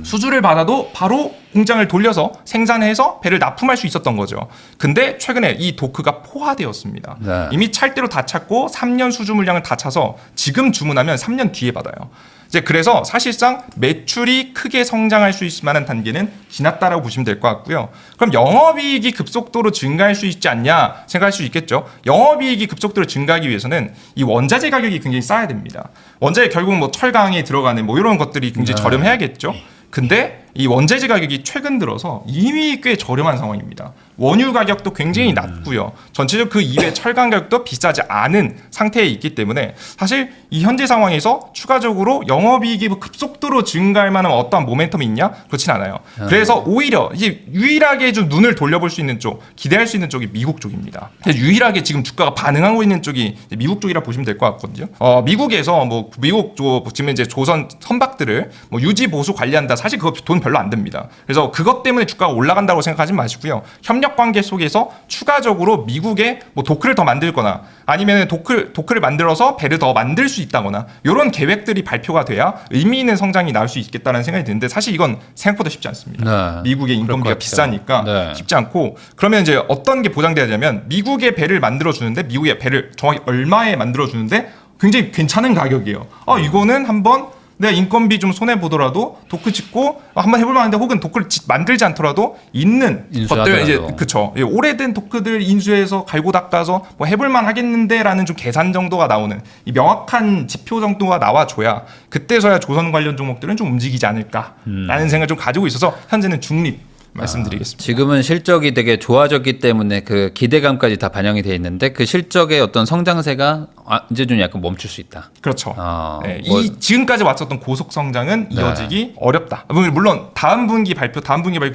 수주를 받아도 바로 공장을 돌려서 생산해서 배를 납품할 수 있었던 거죠. 근데 최근에 이 도크가 포화되었습니다. 이미 찰 대로 다 찼고 3년 수주 물량을 다 차서 지금 주문하면 3년 뒤에 받아요. 이제 그래서 사실상 매출이 크게 성장할 수 있을 만한 단계는 지났다라고 보시면 될 것 같고요. 그럼 영업이익이 급속도로 증가할 수 있지 않냐 생각할 수 있겠죠. 영업이익이 급속도로 증가하기 위해서는 이 원자재 가격이 굉장히 싸야 됩니다. 원자재 결국 뭐 철강에 들어가는 뭐 이런 것들이 굉장히 저렴해야겠죠. 근데 이 원재재 가격이 최근 들어서 이미 꽤 저렴한 상황입니다. 원유 가격도 굉장히 낮고요. 전체적으로 그 이외 철강 가격도 비싸지 않은 상태에 있기 때문에 사실 이 현재 상황에서 추가적으로 영업이익이 급속도로 증가할 만한 어떠한 모멘텀이 있냐? 그렇진 않아요. 그래서 오히려 이제 유일하게 좀 눈을 돌려볼 수 있는 쪽, 기대할 수 있는 쪽이 미국 쪽입니다. 유일하게 지금 주가가 반응하고 있는 쪽이 미국 쪽이라 보시면 될 것 같거든요. 미국에서 뭐 미국 지금 이제 조선 선박들을 뭐 유지 보수 관리한다. 사실 그거 돈 별로 안 듭니다. 그래서 그것 때문에 주가가 올라간다고 생각하지 마시고요. 협력 관계 속에서 추가적으로 미국에 뭐 도크를 더 만들거나 아니면 도크를 만들어서 배를 더 만들 수 있다거나 이런 계획들이 발표가 돼야 의미 있는 성장이 나올 수 있겠다는 생각이 드는데 사실 이건 생각보다 쉽지 않습니다. 미국의 인건비가 비싸니까 쉽지 않고 그러면 이제 어떤 게 보장돼야 되냐면 미국의 배를 만들어 주는데 미국의 배를 정확히 얼마에 만들어 주는데 굉장히 괜찮은 가격이에요. 이거는 한번 내가 인건비 좀 손해 보더라도 도크 짓고 한번 해볼 만한데 혹은 도크를 만들지 않더라도 있는 것들 이제 그쵸 오래된 도크들 인수해서 갈고 닦아서 뭐 해볼 만하겠는데라는 좀 계산 정도가 나오는 이 명확한 지표 정도가 나와줘야 그때서야 조선 관련 종목들은 좀 움직이지 않을까라는 생각을 좀 가지고 있어서 현재는 중립 말씀드리겠습니다. 지금은 실적이 되게 좋아졌기 때문에 그 기대감까지 다 반영이 돼 있는데 그 실적의 어떤 성장세가 이제 좀 약간 멈출 수 있다. 그렇죠. 네, 이 지금까지 왔었던 고속 성장은 이어지기 어렵다. 물론 다음 분기 발표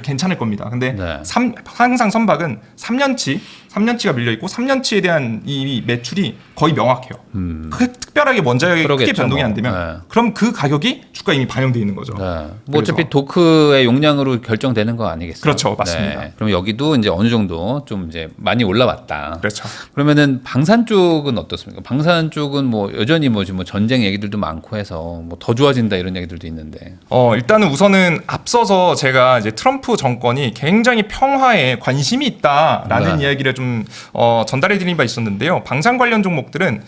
괜찮을 겁니다. 근데 항상 선박은 3년치가 밀려 있고 3년치에 대한 이 매출이 거의 명확해요. 크게 특별하게 원자력이 크게 변동이 안 되면 그럼 그 가격이 주가에 이미 반영되어 있는 거죠. 뭐 어차피 도크의 용량으로 결정되는 거 아니겠어요? 그렇죠, 맞습니다. 그럼 여기도 이제 어느 정도 좀 이제 많이 올라왔다. 그렇죠. 그러면은 방산 쪽은 어떻습니까? 방산 쪽은 뭐 여전히 뭐 지금 전쟁 얘기들도 많고 해서 뭐 더 좋아진다 이런 얘기들도 있는데. 일단은 우선은 앞서서 제가 이제 트럼프 정권이 굉장히 평화에 관심이 있다라는 이야기를 좀 전달해 드린 바 있었는데요. 방산 관련 종목들은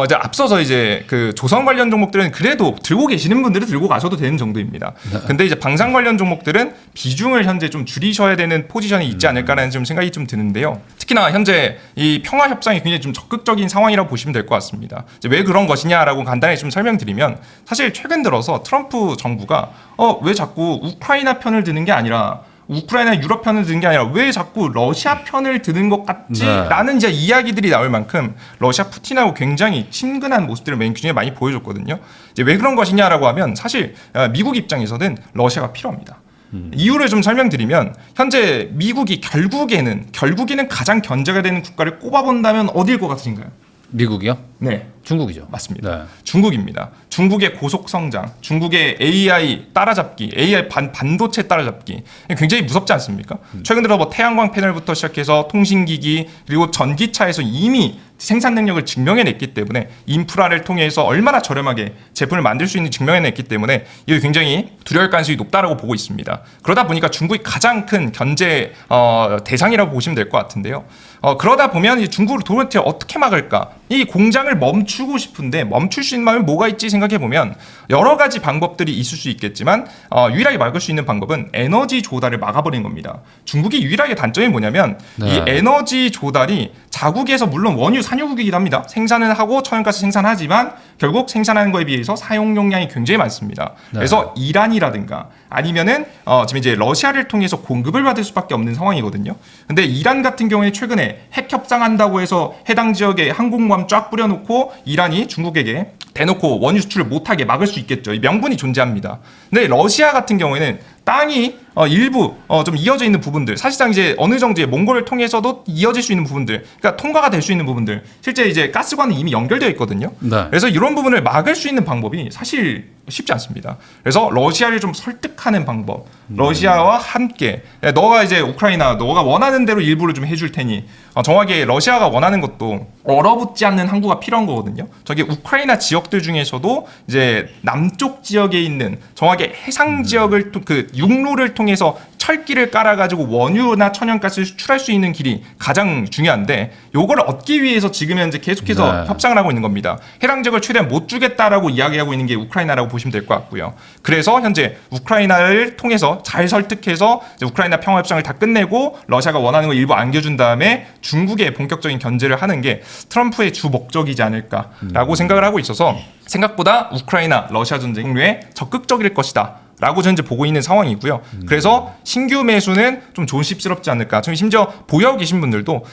이제 앞서서 이제 그 조선 관련 종목들은 그래도 들고 계시는 분들은 들고 가셔도 되는 정도입니다. 근데 이제 방산 관련 종목들은 비중을 현재 좀 줄이셔야 되는 포지션이 있지 않을까라는 좀 생각이 좀 드는데요. 특히나 현재 이 평화 협상이 굉장히 좀 적극적인 상황이라고 보시면 될 것 같습니다. 이제 왜 그런 것이냐라고 간단히 좀 설명드리면 사실 최근 들어서 트럼프 정부가 왜 자꾸 우크라이나 편을 드는 게 아니라 우크라이나 유럽 편을 드는 게 아니라 왜 자꾸 러시아 편을 드는 것 같지라는 이제 이야기들이 나올 만큼 러시아 푸틴하고 굉장히 친근한 모습들을 굉장히 많이 보여줬거든요. 이제 왜 그런 것이냐라고 하면 사실 미국 입장에서는 러시아가 필요합니다. 이유를 좀 설명드리면 현재 미국이 결국에는 가장 견제가 되는 국가를 꼽아본다면 어디일 것 같으신가요? 미국이요? 네. 중국이죠. 맞습니다. 네. 중국입니다. 중국의 고속 성장, 중국의 AI 따라잡기, AI 반도체 따라잡기 굉장히 무섭지 않습니까? 최근 들어 뭐 태양광 패널부터 시작해서 통신기기 그리고 전기차에서 이미 생산 능력을 증명해냈기 때문에 인프라를 통해서 얼마나 저렴하게 제품을 만들 수 있는지 증명해냈기 때문에 이게 굉장히 두려울 가능성이 높다라고 보고 있습니다. 그러다 보니까 중국이 가장 큰 견제 대상이라고 보시면 될 것 같은데요. 그러다 보면 이 중국을 도대체 어떻게 막을까? 이 공장을 멈추고 싶은데 멈출 수 있는 방법이 뭐가 있지 생각해 보면 여러 가지 방법들이 있을 수 있겠지만 유일하게 막을 수 있는 방법은 에너지 조달을 막아버리는 겁니다. 중국이 유일하게 단점이 뭐냐면 이 에너지 조달이 자국에서 물론 원유 산유국이긴 합니다. 생산을 하고 천연가스 생산하지만 결국 생산하는 거에 비해서 사용 용량이 굉장히 많습니다. 그래서 이란이라든가 아니면은 지금 이제 러시아를 통해서 공급을 받을 수밖에 없는 상황이거든요. 근데 이란 같은 경우에 최근에 핵 협상한다고 해서 해당 지역에 항공모함 쫙 뿌려놓고 이란이 중국에게 대놓고 원유 수출을 못하게 막을 수 있겠죠. 이 명분이 존재합니다. 근데 러시아 같은 경우에는 땅이 일부 좀 이어져 있는 부분들, 사실상 이제 어느 정도의 몽골을 통해서도 이어질 수 있는 부분들, 그러니까 통과가 될 수 있는 부분들, 실제 이제 가스관은 이미 연결되어 있거든요. 그래서 이런 부분을 막을 수 있는 방법이 사실 쉽지 않습니다. 그래서 러시아를 좀 설득하는 방법, 러시아와 함께 너가 이제 우크라이나 너가 원하는 대로 일부를 좀 해줄 테니 정확하게 러시아가 원하는 것도 얼어붙지 않는 항구가 필요한 거거든요. 저게 우크라이나 지역들 중에서도 이제 남쪽 지역에 있는 정확하게 해상 지역을 그 육로를 통해서 철길을 깔아가지고 원유나 천연가스를 수출할 수 있는 길이 가장 중요한데 요걸 얻기 위해서 지금 현재 계속해서 협상을 하고 있는 겁니다. 해당 지역을 최대한 못 주겠다라고 이야기하고 있는 게 우크라이나라고 보시면 될 것 같고요. 그래서 현재 우크라이나를 통해서 잘 설득해서 이제 우크라이나 평화 협상을 다 끝내고 러시아가 원하는 걸 일부 안겨준 다음에 중국에 본격적인 견제를 하는 게 트럼프의 주 목적이지 않을까라고 생각을 하고 있어서 생각보다 우크라이나 러시아 전쟁 종료에 적극적일 것이다 라고 현재 보고 있는 상황이고요. 그래서 신규 매수는 좀 조심스럽지 않을까. 지금 심지어 보유하고 계신 분들도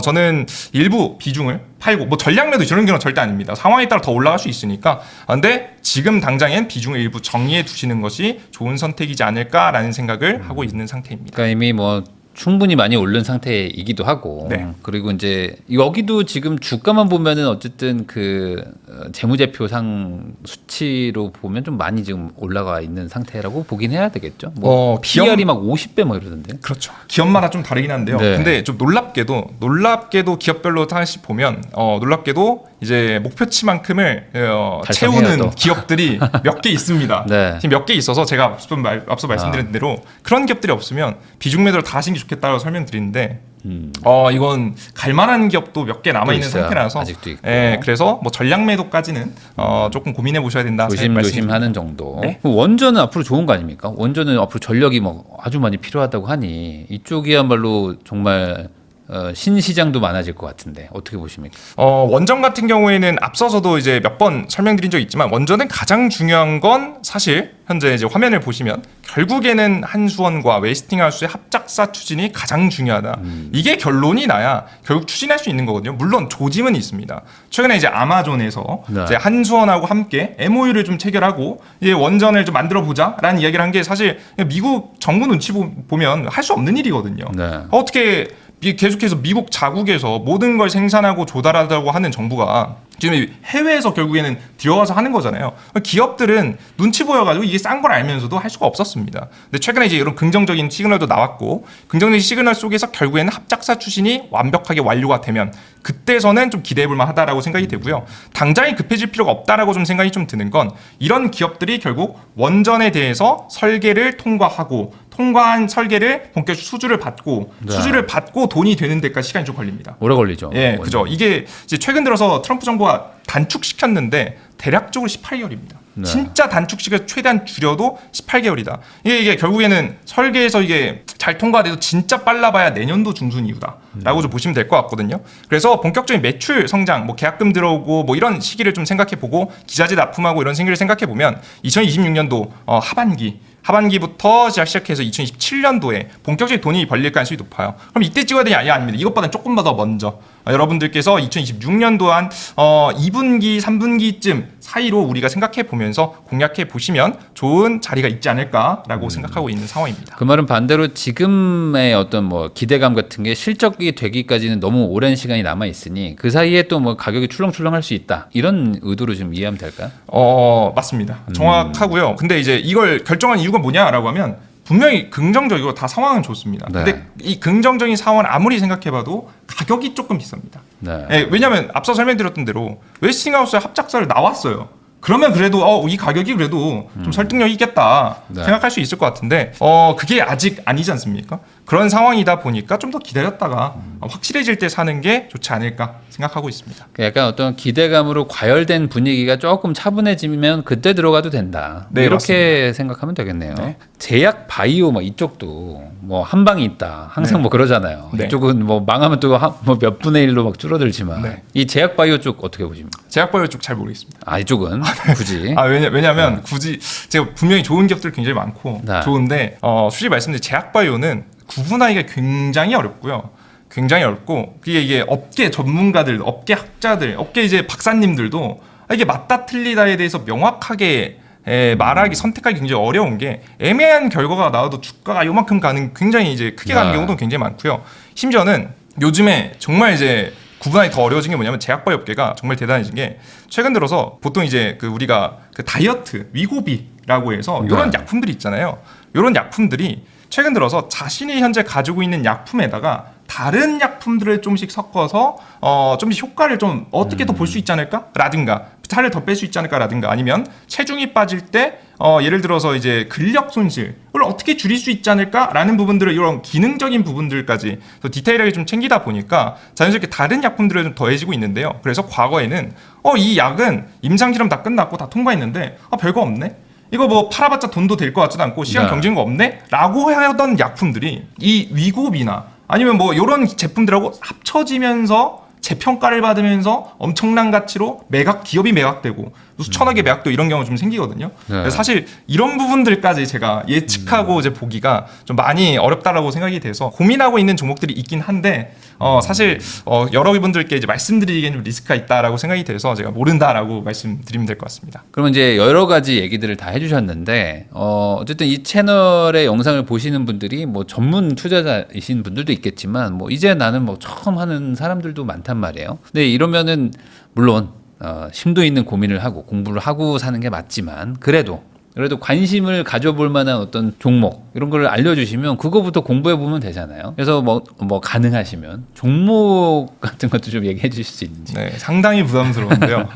저는 일부 비중을 팔고 뭐 전략 매도 이런 경우는 절대 아닙니다. 상황에 따라 더 올라갈 수 있으니까. 근데 지금 당장엔 비중을 일부 정리해 두시는 것이 좋은 선택이지 않을까라는 생각을 하고 있는 상태입니다. 그러니까 이미 뭐 충분히 많이 오른 상태이기도 하고 네. 그리고 이제 여기도 지금 주가만 보면은 어쨌든 그 재무제표상 수치로 보면 좀 많이 지금 올라가 있는 상태라고 보긴 해야 되겠죠. 뭐 PR이 막 50배 뭐 이러던데. 그렇죠. 기업마다 좀 다르긴 한데요. 네. 근데 좀 놀랍게도 기업별로 하나씩 보면 놀랍게도 이제 목표치만큼을 채우는 또. 기업들이 몇 개 있습니다. 네. 지금 몇 개 있어서 제가 앞서 말씀드린 대로 그런 기업들이 없으면 비중 매도를 다 하시는 게 좋겠다고 설명드리는데 이건 갈만한 기업도 몇 개 남아 있는 상태라서 아직도 있고. 예, 그래서 뭐 전략 매도까지는 조금 고민해 보셔야 된다. 조심조심하는 정도. 네. 원전은 앞으로 좋은 거 아닙니까? 원전은 앞으로 전력이 뭐 아주 많이 필요하다고 하니 이쪽이야말로 정말 신시장도 많아질 것 같은데 어떻게 보십니까? 원전 같은 경우에는 앞서서도 이제 몇 번 설명드린 적이 있지만 원전은 가장 중요한 건 사실 현재 이제 화면을 보시면 결국에는 한수원과 웨스팅하우스의 합작사 추진이 가장 중요하다. 이게 결론이 나야 결국 추진할 수 있는 거거든요. 물론 조짐은 있습니다. 최근에 이제 아마존에서 네. 이제 한수원하고 함께 MOU를 좀 체결하고 이제 원전을 좀 만들어 보자라는 이야기를 한 게 사실 미국 정부 눈치 보면 할 수 없는 일이거든요. 네. 어떻게 계속해서 미국 자국에서 모든 걸 생산하고 조달하다고 하는 정부가 지금 해외에서 결국에는 들어가서 하는 거잖아요. 기업들은 눈치 보여가지고 이게 싼 걸 알면서도 할 수가 없었습니다. 근데 최근에 이제 이런 긍정적인 시그널도 나왔고 긍정적인 시그널 속에서 결국에는 합작사 추진이 완벽하게 완료가 되면 그때서는 좀 기대해볼 만하다라고 생각이 되고요. 당장이 급해질 필요가 없다라고 좀 생각이 좀 드는 건 이런 기업들이 결국 원전에 대해서 설계를 통과한 설계를 본격 수주를 받고 네. 수주를 받고 돈이 되는 데까지 시간이 좀 걸립니다. 오래 걸리죠. 예, 그죠. 이게 이제 최근 들어서 트럼프 정부가 단축시켰는데 대략적으로 18개월입니다. 네. 진짜 단축시켜서 최대한 줄여도 18개월이다. 이게 결국에는 설계에서 이게 잘 통과돼도 진짜 빨라봐야 내년도 중순 이후다라고 좀 보시면 될 것 같거든요. 그래서 본격적인 매출 성장, 뭐 계약금 들어오고 뭐 이런 시기를 좀 생각해보고 기자재 납품하고 이런 생기를 생각해보면 2026년도 하반기부터 시작해서 2027년도에 본격적인 돈이 벌릴 가능성이 높아요. 그럼 이때 찍어야 되냐? 아닙니다. 이것보다는 조금 더 먼저 여러분들께서 2026년도 한 2분기, 3분기쯤 사이로 우리가 생각해 보면서 공략해 보시면 좋은 자리가 있지 않을까라고 생각하고 있는 상황입니다. 그 말은 반대로 지금의 어떤 뭐 기대감 같은 게 실적이 되기까지는 너무 오랜 시간이 남아 있으니 그 사이에 또 뭐 가격이 출렁출렁할 수 있다 이런 의도로 좀 이해하면 될까요? 맞습니다. 정확하고요. 근데 이제 이걸 결정한 이유가 뭐냐라고 하면 분명히 긍정적이고 다 상황은 좋습니다. 네. 근데 이 긍정적인 상황을 아무리 생각해봐도 가격이 조금 비쌉니다. 네. 예, 왜냐하면 앞서 설명드렸던 대로 웨스팅하우스의 합작사를 나왔어요. 그러면 그래도 이 가격이 그래도 좀 설득력이 있겠다 네. 생각할 수 있을 것 같은데 그게 아직 아니지 않습니까? 그런 상황이다 보니까 좀 더 기다렸다가 확실해질 때 사는 게 좋지 않을까 생각하고 있습니다. 약간 어떤 기대감으로 과열된 분위기가 조금 차분해지면 그때 들어가도 된다. 네, 이렇게 생각하면 되겠네요. 네. 제약 바이오 뭐 이쪽도 뭐 한 방이 있다. 항상 네. 뭐 그러잖아요. 네. 이쪽은 뭐 망하면 또 몇 분의 1로 막 줄어들지만 네. 이 제약 바이오 쪽 어떻게 보십니까? 제약바이오 쪽 잘 모르겠습니다. 이쪽은 굳이 왜냐면 굳이 제가 분명히 좋은 기업들 굉장히 많고 네. 좋은데 솔직히 말씀드린 제약바이오는 구분하기가 굉장히 어렵고요. 굉장히 어렵고 이게 업계 전문가들, 업계 학자들, 업계 이제 박사님들도 이게 맞다 틀리다에 대해서 명확하게 말하기 선택하기 굉장히 어려운 게 애매한 결과가 나와도 주가가 요만큼 가는 굉장히 이제 크게 가는 네. 경우도 굉장히 많고요. 심지어는 요즘에 정말 이제 구분하기 더 어려워진 게 뭐냐면 제약바이오 업계가 정말 대단해진 게 최근 들어서 보통 이제 우리가 다이어트 위고비라고 해서 이런 네. 약품들이 있잖아요. 이런 약품들이 최근 들어서 자신이 현재 가지고 있는 약품에다가 다른 약품들을 좀씩 섞어서 좀씩 효과를 좀 어떻게 더 볼 수 있지 않을까라든가 살을 더 뺄 수 있지 않을까라든가 아니면 체중이 빠질 때 예를 들어서 이제 근력 손실을 어떻게 줄일 수 있지 않을까라는 부분들을 이런 기능적인 부분들까지 더 디테일하게 좀 챙기다 보니까 자연스럽게 다른 약품들을 좀 더해지고 있는데요. 그래서 과거에는 이 약은 임상실험 다 끝났고 다 통과했는데 별거 없네. 이거 뭐 팔아봤자 돈도 될 것 같지도 않고 시장 네. 경쟁이 없네? 라고 하던 약품들이 이 위고비나 아니면 뭐 이런 제품들하고 합쳐지면서 재평가를 받으면서 엄청난 가치로 기업이 매각되고 수천억의 매각도 이런 경우 좀 생기거든요. 네. 사실 이런 부분들까지 제가 예측하고 이제 보기가 좀 많이 어렵다라고 생각이 돼서 고민하고 있는 종목들이 있긴 한데 사실 여러분들께 이제 말씀드리기에는 좀 리스크가 있다라고 생각이 돼서 제가 모른다라고 말씀드리면 될 것 같습니다. 그러면 이제 여러 가지 얘기들을 다 해주셨는데 어쨌든 이 채널의 영상을 보시는 분들이 뭐 전문 투자자이신 분들도 있겠지만 뭐 이제 나는 뭐 처음 하는 사람들도 많단 말이에요. 근데 이러면은 물론 심도 있는 고민을 하고 공부를 하고 사는 게 맞지만 그래도 관심을 가져볼 만한 어떤 종목 이런 걸 알려주시면 그거부터 공부해 보면 되잖아요. 그래서 뭐 가능하시면 종목 같은 것도 좀 얘기해 주실 수 있는지. 네, 상당히 부담스러운데요.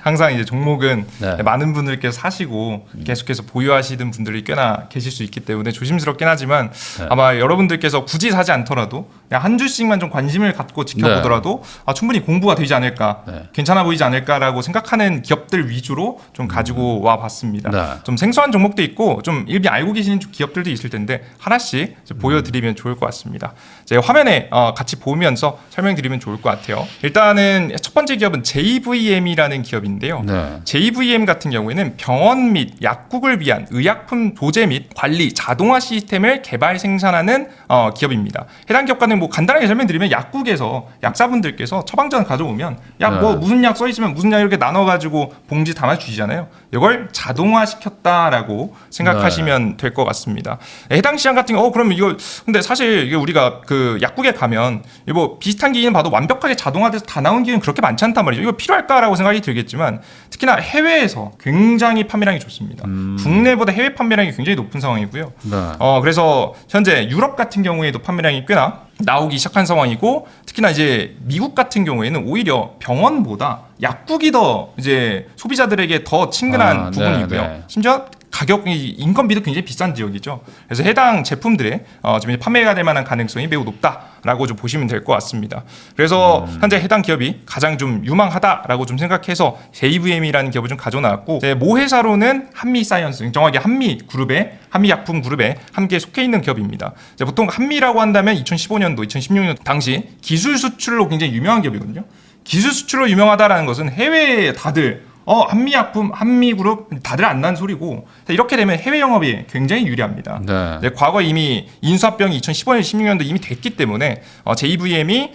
항상 이제 종목은 네. 많은 분들께서 사시고 계속해서 보유하시는 분들이 꽤나 계실 수 있기 때문에 조심스럽긴 하지만 네. 아마 여러분들께서 굳이 사지 않더라도 그냥 한 주씩만 좀 관심을 갖고 지켜보더라도 충분히 공부가 되지 않을까, 괜찮아 보이지 않을까라고 생각하는 기업들 위주로 좀 가지고 와 봤습니다. 네. 좀 생소한 종목도 있고 좀 이미 알고 계시는 기업들도 있을 텐데 하나씩 보여드리면 좋을 것 같습니다. 이제 화면에 같이 보면서 설명드리면 좋을 것 같아요. 일단은 첫 번째 기업은 JVM이라는 기업인데요. 네. JVM 같은 경우에는 병원 및 약국을 위한 의약품 조제 및 관리 자동화 시스템을 개발 생산하는 기업입니다. 해당 기업과는 뭐 간단하게 설명드리면 약국에서 약사분들께서 처방전 가져오면 뭐 무슨 약 써 있으면 무슨 약 이렇게 나눠가지고 봉지 담아 주시잖아요. 이걸 자동화 시켰다라고 생각하시면 될 것 같습니다. 해당 시장 같은 경우 그러면 이거 근데 사실 이게 우리가 그 약국에 가면 뭐 비슷한 기기는 봐도 완벽하게 자동화돼서 다 나온 기기는 그렇게 많지 않단 말이죠. 이거 필요할까라고 생각이 들겠지만 특히나 해외에서 굉장히 판매량이 좋습니다. 국내보다 해외 판매량이 굉장히 높은 상황이고요. 네. 그래서 현재 유럽 같은 경우에도 판매량이 꽤나 나오기 시작한 상황이고 특히나 이제 미국 같은 경우에는 오히려 병원보다 약국이 더 이제 소비자들에게 더 친근한 부분이고요. 네. 심지어 가격이 인건비도 굉장히 비싼 지역이죠. 그래서 해당 제품들의 지금 이제 판매가 될 만한 가능성이 매우 높다라고 좀 보시면 될 것 같습니다. 그래서 현재 해당 기업이 가장 좀 유망하다라고 좀 생각해서 JVM이라는 기업을 좀 가져나왔고 모 회사로는 한미사이언스, 정확히 한미약품 그룹에 함께 속해 있는 기업입니다. 보통 한미라고 한다면 2015년도, 2016년 당시 기술 수출로 굉장히 유명한 기업이거든요. 기술 수출로 유명하다라는 것은 해외에 다들 한미약품, 한미그룹 다들 안 난 소리고 이렇게 되면 해외 영업이 굉장히 유리합니다. 네. 과거 이미 인수합병이 2015년, 16년도 이미 됐기 때문에 JVM이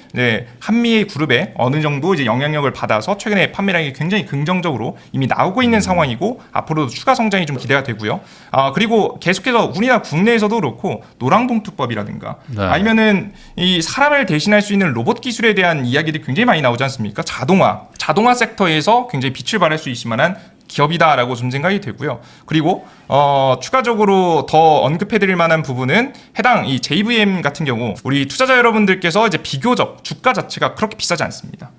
한미 그룹에 어느 정도 이제 영향력을 받아서 최근에 판매량이 굉장히 긍정적으로 이미 나오고 있는 상황이고 앞으로도 추가 성장이 좀 기대가 되고요. 그리고 계속해서 우리나라 국내에서도 그렇고 노랑봉투법이라든가 아니면은 이 사람을 대신할 수 있는 로봇 기술에 대한 이야기들이 굉장히 많이 나오지 않습니까? 자동화 섹터에서 굉장히 빛을 발할 수 있을 만한 기업이다라고 좀 생각이 되고요. 그리고 추가적으로 더 언급해드릴 만한 부분은 해당 이 JVM 같은 경우 우리 투자자 여러분들께서 이제 비교적 주가 자체가 그렇게 비싸지 않습니다.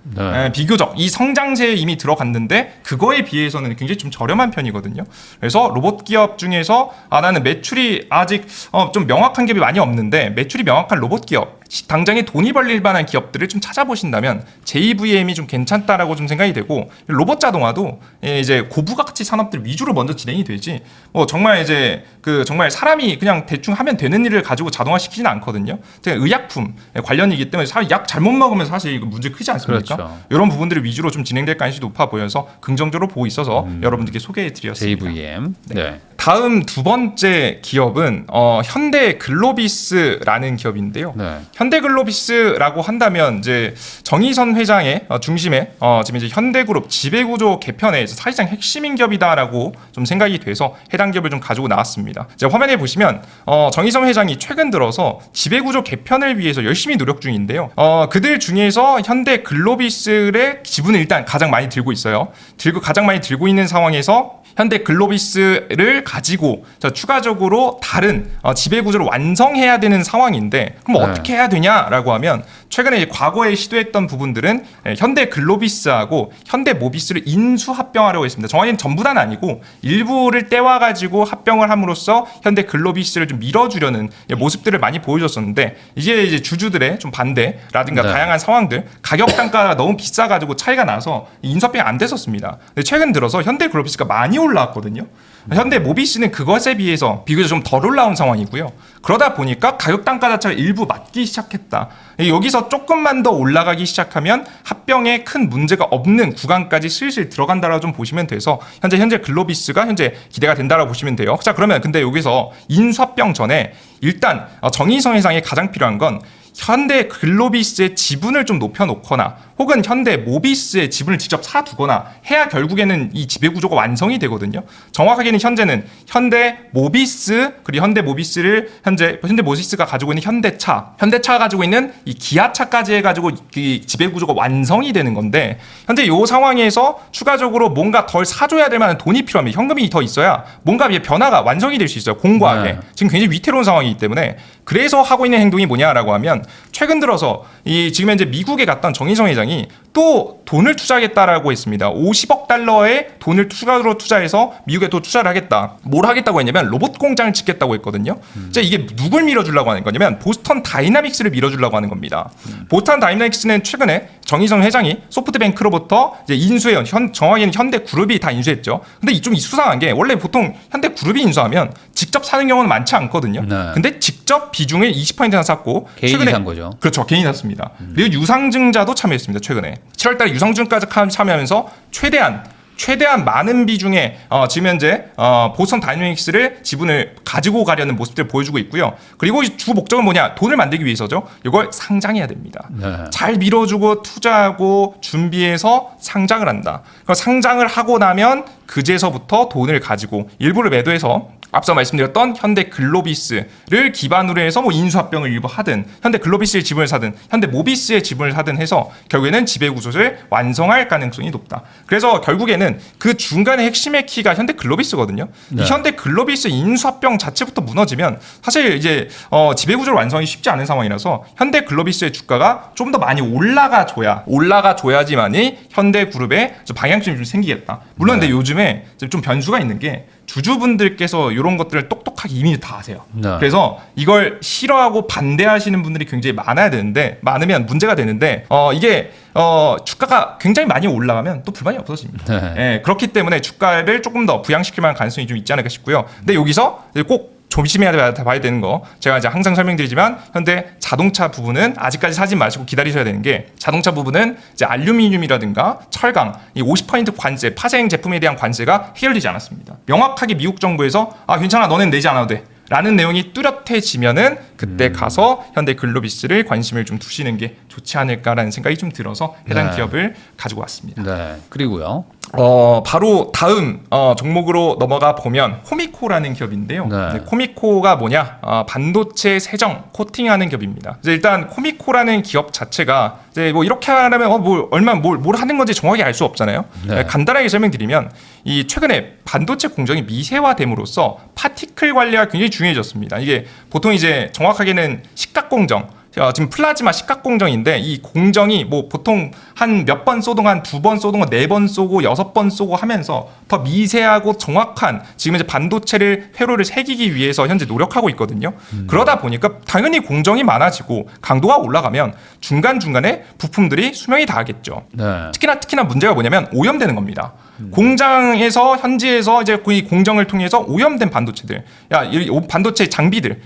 비교적 이 성장세에 이미 들어갔는데 그거에 비해서는 굉장히 좀 저렴한 편이거든요. 그래서 로봇 기업 중에서 나는 매출이 아직 좀 명확한 기업이 많이 없는데 매출이 명확한 로봇 기업 당장에 돈이 벌릴 만한 기업들을 좀 찾아보신다면 JVM이 좀 괜찮다라고 좀 생각이 되고 로봇 자동화도 이제 고부가치 산업들 위주로 먼저 진행이 되지 정말 이제 정말 사람이 그냥 대충 하면 되는 일을 가지고 자동화 시키지는 않거든요. 의약품 관련이기 때문에 약 잘못 먹으면 사실 이거 문제 크지 않습니까? 그렇죠. 이런 부분들을 위주로 좀 진행될 가능성이 높아 보여서 긍정적으로 보고 있어서 여러분들께 소개해드렸습니다. JVM. 네. 다음 두 번째 기업은 현대글로비스라는 기업인데요. 현대글로비스라고 한다면 이제 정의선 회장의 중심에 지금 이제 현대그룹 지배구조 개편에 사실상 핵심인 기업이다라고 좀 생각이 돼서 해당 기업을 좀 가지고 나왔습니다. 제가 화면에 보시면 정의선 회장이 최근 들어서 지배구조 개편을 위해서 열심히 노력 중인데요. 그들 중에서 현대글로비스의 지분을 일단 가장 많이 들고 있어요. 가장 많이 들고 있는 상황에서 현대글로비스를 가지고 추가적으로 다른 지배구조를 완성해야 되는 상황인데 그럼 어떻게 해야 되냐라고 하면 최근에 이제 과거에 시도했던 부분들은 현대글로비스하고 현대모비스를 인수합병하려고 했습니다. 정확히는 전부 다는 아니고 일부를 떼와가지고 합병을 함으로써 현대글로비스를 좀 밀어주려는 모습들을 많이 보여줬었는데 이제 주주들의 좀 반대라든가 다양한 상황들 가격 단가가 너무 비싸가지고 차이가 나서 인수합병이 안 됐었습니다. 근데 최근 들어서 현대글로비스가 많이 올라왔거든요. 현대모비스는 그것에 비해서 비교적 좀 덜 올라온 상황이고요. 그러다 보니까 가격 단가 자체가 일부 맞기 시작했다. 여기서 여기서 조금만 더 올라가기 시작하면 합병에 큰 문제가 없는 구간까지 슬슬 들어간다라고 좀 보시면 돼서 현재 글로비스가 현재 기대가 된다라고 보시면 돼요. 자, 그러면 근데 여기서 인수합병 전에 일단 정의성 회장에 가장 필요한 건 현대 글로비스의 지분을 좀 높여놓거나 혹은 현대 모비스의 지분을 직접 사두거나 해야 결국에는 이 지배구조가 완성이 되거든요. 정확하게는 현재는 현대 모비스 그리고 현대 모비스를 현대 모비스가 가지고 있는 현대차가 가지고 있는 이 기아차까지 해가지고 이 지배구조가 완성이 되는 건데 현재 이 상황에서 추가적으로 뭔가 덜 사줘야 될 만한 돈이 필요합니다. 현금이 더 있어야 뭔가 변화가 완성이 될 수 있어요. 공고하게. 지금 굉장히 위태로운 상황이기 때문에 그래서 하고 있는 행동이 뭐냐라고 하면 최근 들어서 지금 현재 미국에 갔던 정의성 회장이 또 돈을 투자하겠다라고 했습니다. 50억 달러의 돈을 추가로 투자해서 미국에 또 투자를 하겠다. 뭘 하겠다고 했냐면 로봇 공장을 짓겠다고 했거든요. 이게 누굴 밀어주려고 하는 거냐면 보스턴 다이나믹스를 밀어주려고 하는 겁니다. 보스턴 다이나믹스는 최근에 정의성 회장이 소프트뱅크로부터 이제 인수해요. 정확히는 현대그룹이 다 인수했죠. 근데 좀 수상한 게 원래 보통 현대그룹이 인수하면 직접 사는 경우는 많지 않거든요. 근데 직접 비중을 20%나 샀고 개인이 산 거죠. 그렇죠. 개인이 샀습니다. 그리고 유상증자도 참여했습니다. 최근에 7월달에 유상증자까지 참여하면서 최대한 많은 비중의 지금 현재 보스턴 다이내믹스를 지분을 가지고 가려는 모습들을 보여주고 있고요. 그리고 주 목적은 뭐냐? 돈을 만들기 위해서죠. 이걸 상장해야 됩니다. 잘 밀어주고 투자하고 준비해서 상장을 한다. 상장을 하고 나면 그제서부터 돈을 가지고 일부를 매도해서 앞서 말씀드렸던 현대 글로비스를 기반으로 해서 뭐 인수합병을 일부 하든 현대 글로비스의 지분을 사든 현대 모비스의 지분을 사든 해서 결국에는 지배구조를 완성할 가능성이 높다. 그래서 결국에는 그 중간의 핵심의 키가 현대 글로비스거든요. 이 현대 글로비스 인수합병 자체부터 무너지면 사실 이제 지배구조를 완성이 쉽지 않은 상황이라서 현대 글로비스의 주가가 좀 더 많이 올라가줘야지만이 현대그룹의 방향성이 좀 생기겠다. 물론 근데 요즘에 좀 변수가 있는 게 주주분들께서 이런 것들을 똑똑하게 이미 다 아세요. 그래서 이걸 싫어하고 반대하시는 분들이 굉장히 많으면 문제가 되는데 이게 주가가 굉장히 많이 올라가면 또 불만이 없어집니다. 그렇기 때문에 주가를 조금 더 부양시킬 만한 가능성이 좀 있지 않을까 싶고요. 근데 여기서 꼭 조심해야 봐야 되는 거 제가 이제 항상 설명드리지만 현대 자동차 부분은 아직까지 사지 마시고 기다리셔야 되는 게 자동차 부분은 이제 알루미늄이라든가 철강 이 50% 관세 파생 제품에 대한 관세가 해결되지 않았습니다. 명확하게 미국 정부에서 괜찮아 너넨 내지 않아도 돼 라는 내용이 뚜렷해지면은 그때 가서 현대 글로비스를 관심을 좀 두시는 게 좋지 않을까라는 생각이 좀 들어서 해당 기업을 가지고 왔습니다. 그리고요. 바로 다음 종목으로 넘어가 보면 코미코라는 기업인데요. 코미코가 뭐냐? 반도체 세정 코팅하는 기업입니다. 이제 일단 코미코라는 기업 자체가 이제 뭐 이렇게 하려면 뭘 하는 건지 정확히 알 수 없잖아요. 간단하게 설명드리면 이 최근에 반도체 공정이 미세화됨으로써 파티클 관리가 굉장히 중요해졌습니다. 이게 보통 이제 정확하게는 식각 공정. 지금 플라즈마 식각 공정인데 이 공정이 뭐 보통 한 몇 번 쏘동 한 2번 쏘동 4번 쏘고 6번 쏘고 하면서 더 미세하고 정확한 지금 이제 반도체를 회로를 새기기 위해서 현재 노력하고 있거든요. 그러다 보니까 당연히 공정이 많아지고 강도가 올라가면 중간중간에 부품들이 수명이 다하겠죠. 특히나 문제가 뭐냐면 오염되는 겁니다. 공장에서 현지에서 이제 이 공정을 통해서 오염된 반도체들, 이 반도체 장비들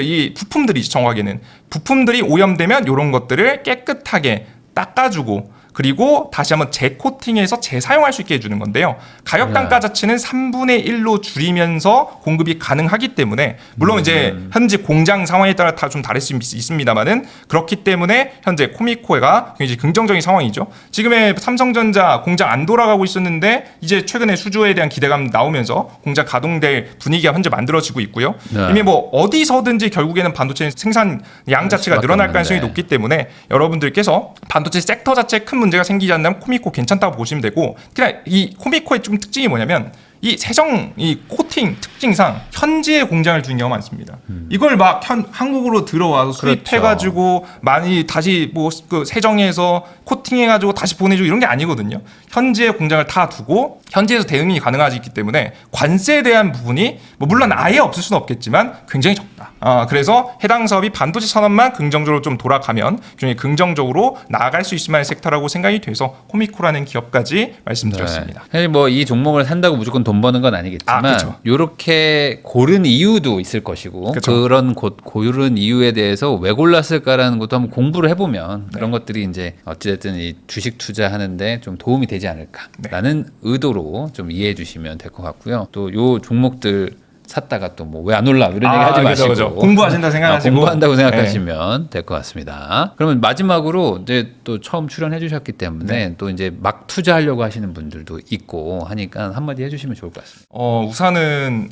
이 부품들이 정확하게는 부품들이 오염되면 이런 것들을 깨끗하게 닦아주고 그리고 다시 한번 재코팅해서 재사용할 수 있게 해주는 건데요. 가격 단가 자체는 3분의 1로 줄이면서 공급이 가능하기 때문에 물론 이제 현재 공장 상황에 따라 다 좀 다를 수 있습니다만은 그렇기 때문에 현재 코미코가 굉장히 긍정적인 상황이죠. 지금의 삼성전자 공장 안 돌아가고 있었는데 이제 최근에 수주에 대한 기대감 나오면서 공장 가동될 분위기가 현재 만들어지고 있고요. 이미 뭐 어디서든지 결국에는 반도체 생산 양 자체가 늘어날 가능성이 높기 때문에 여러분들께서 반도체 섹터 자체에 큰 문제가 생기지 않는다면 코미코 괜찮다고 보시면 되고 특히나 이 코미코의 좀 특징이 뭐냐면 이 세정, 이 코팅 특징상 현지에 공장을 두는 경우가 많습니다. 이걸 막 한국으로 들어와서 수입해가지고 많이 다시 뭐 그 세정해서 코팅해가지고 다시 보내주고 이런 게 아니거든요. 현지에 공장을 다 두고 현지에서 대응이 가능하기 때문에 관세에 대한 부분이 뭐 물론 아예 없을 수는 없겠지만 굉장히 적다. 그래서 해당 사업이 반도체 산업만 긍정적으로 좀 돌아가면 굉장히 긍정적으로 나아갈 수 있을 만한 섹터라고 생각이 돼서 코미코라는 기업까지 말씀드렸습니다. 사실 뭐 이 종목을 산다고 무조건 돈 버는 건 아니겠지만 이렇게 고른 이유도 있을 것이고 그런 고른 이유에 대해서 왜 골랐을까라는 것도 한번 공부를 해보면 그런 것들이 이제 어찌됐든 이 주식 투자하는데 좀 도움이 되지 않을까라는 의도로 좀 이해해 주시면 될 것 같고요. 또 요 종목들 샀다가 또 뭐 왜 안 올라 이런 얘기 하지 마시고 그죠. 공부하신다 생각하시고 공부한다고 생각하시면 될 것 같습니다. 그러면 마지막으로 이제 또 처음 출연해 주셨기 때문에 또 이제 막 투자하려고 하시는 분들도 있고 하니까 한마디 해주시면 좋을 것 같습니다. 우선은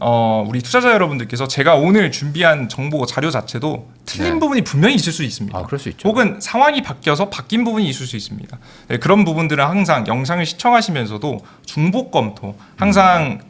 우리 투자자 여러분들께서 제가 오늘 준비한 정보 자료 자체도 틀린 부분이 분명히 있을 수 있습니다. 그럴 수 있죠. 혹은 상황이 바뀌어서 바뀐 부분이 있을 수 있습니다. 그런 부분들은 항상 영상을 시청하시면서도 중복 검토, 항상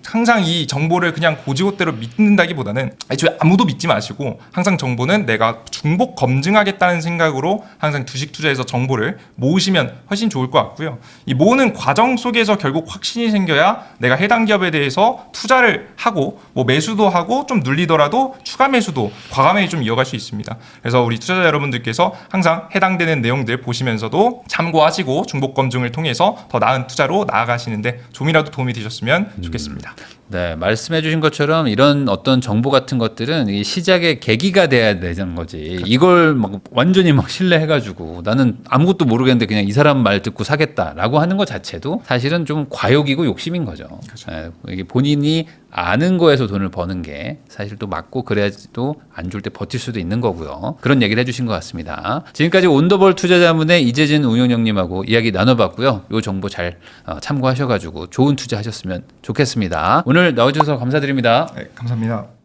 이 정보를 그냥 고지고대로 믿는다기보다는 애초에 아무도 믿지 마시고 항상 정보는 내가 중복 검증하겠다는 생각으로 항상 주식 투자에서 정보를 모으시면 훨씬 좋을 것 같고요. 이 모으는 과정 속에서 결국 확신이 생겨야 내가 해당 기업에 대해서 투자를 하고 뭐 매수도 하고 좀 눌리더라도 추가 매수도 과감하게 좀 이어갈 수 있습니다. 그래서 우리 투자자 여러분들께서 항상 해당되는 내용들 보시면서도 참고하시고 중복 검증을 통해서 더 나은 투자로 나아가시는데 좀이라도 도움이 되셨으면 좋겠습니다. 네, 말씀해 주신 것처럼 이런 어떤 정보 같은 것들은 이 시작의 계기가 돼야 되는 거지. 이걸 막 완전히 막 신뢰해가지고 나는 아무것도 모르겠는데 그냥 이 사람 말 듣고 사겠다라고 하는 것 자체도 사실은 좀 과욕이고 욕심인 거죠. 네, 이게 본인이 아는 거에서 돈을 버는 게 사실 또 맞고 그래야지 또 안 좋을 때 버틸 수도 있는 거고요. 그런 얘기를 해주신 것 같습니다. 지금까지 온더볼 투자자문의 이재진 운용형님하고 이야기 나눠봤고요. 이 정보 잘 참고하셔가지고 좋은 투자하셨으면 좋겠습니다. 오늘 나와주셔서 감사드립니다. 네, 감사합니다.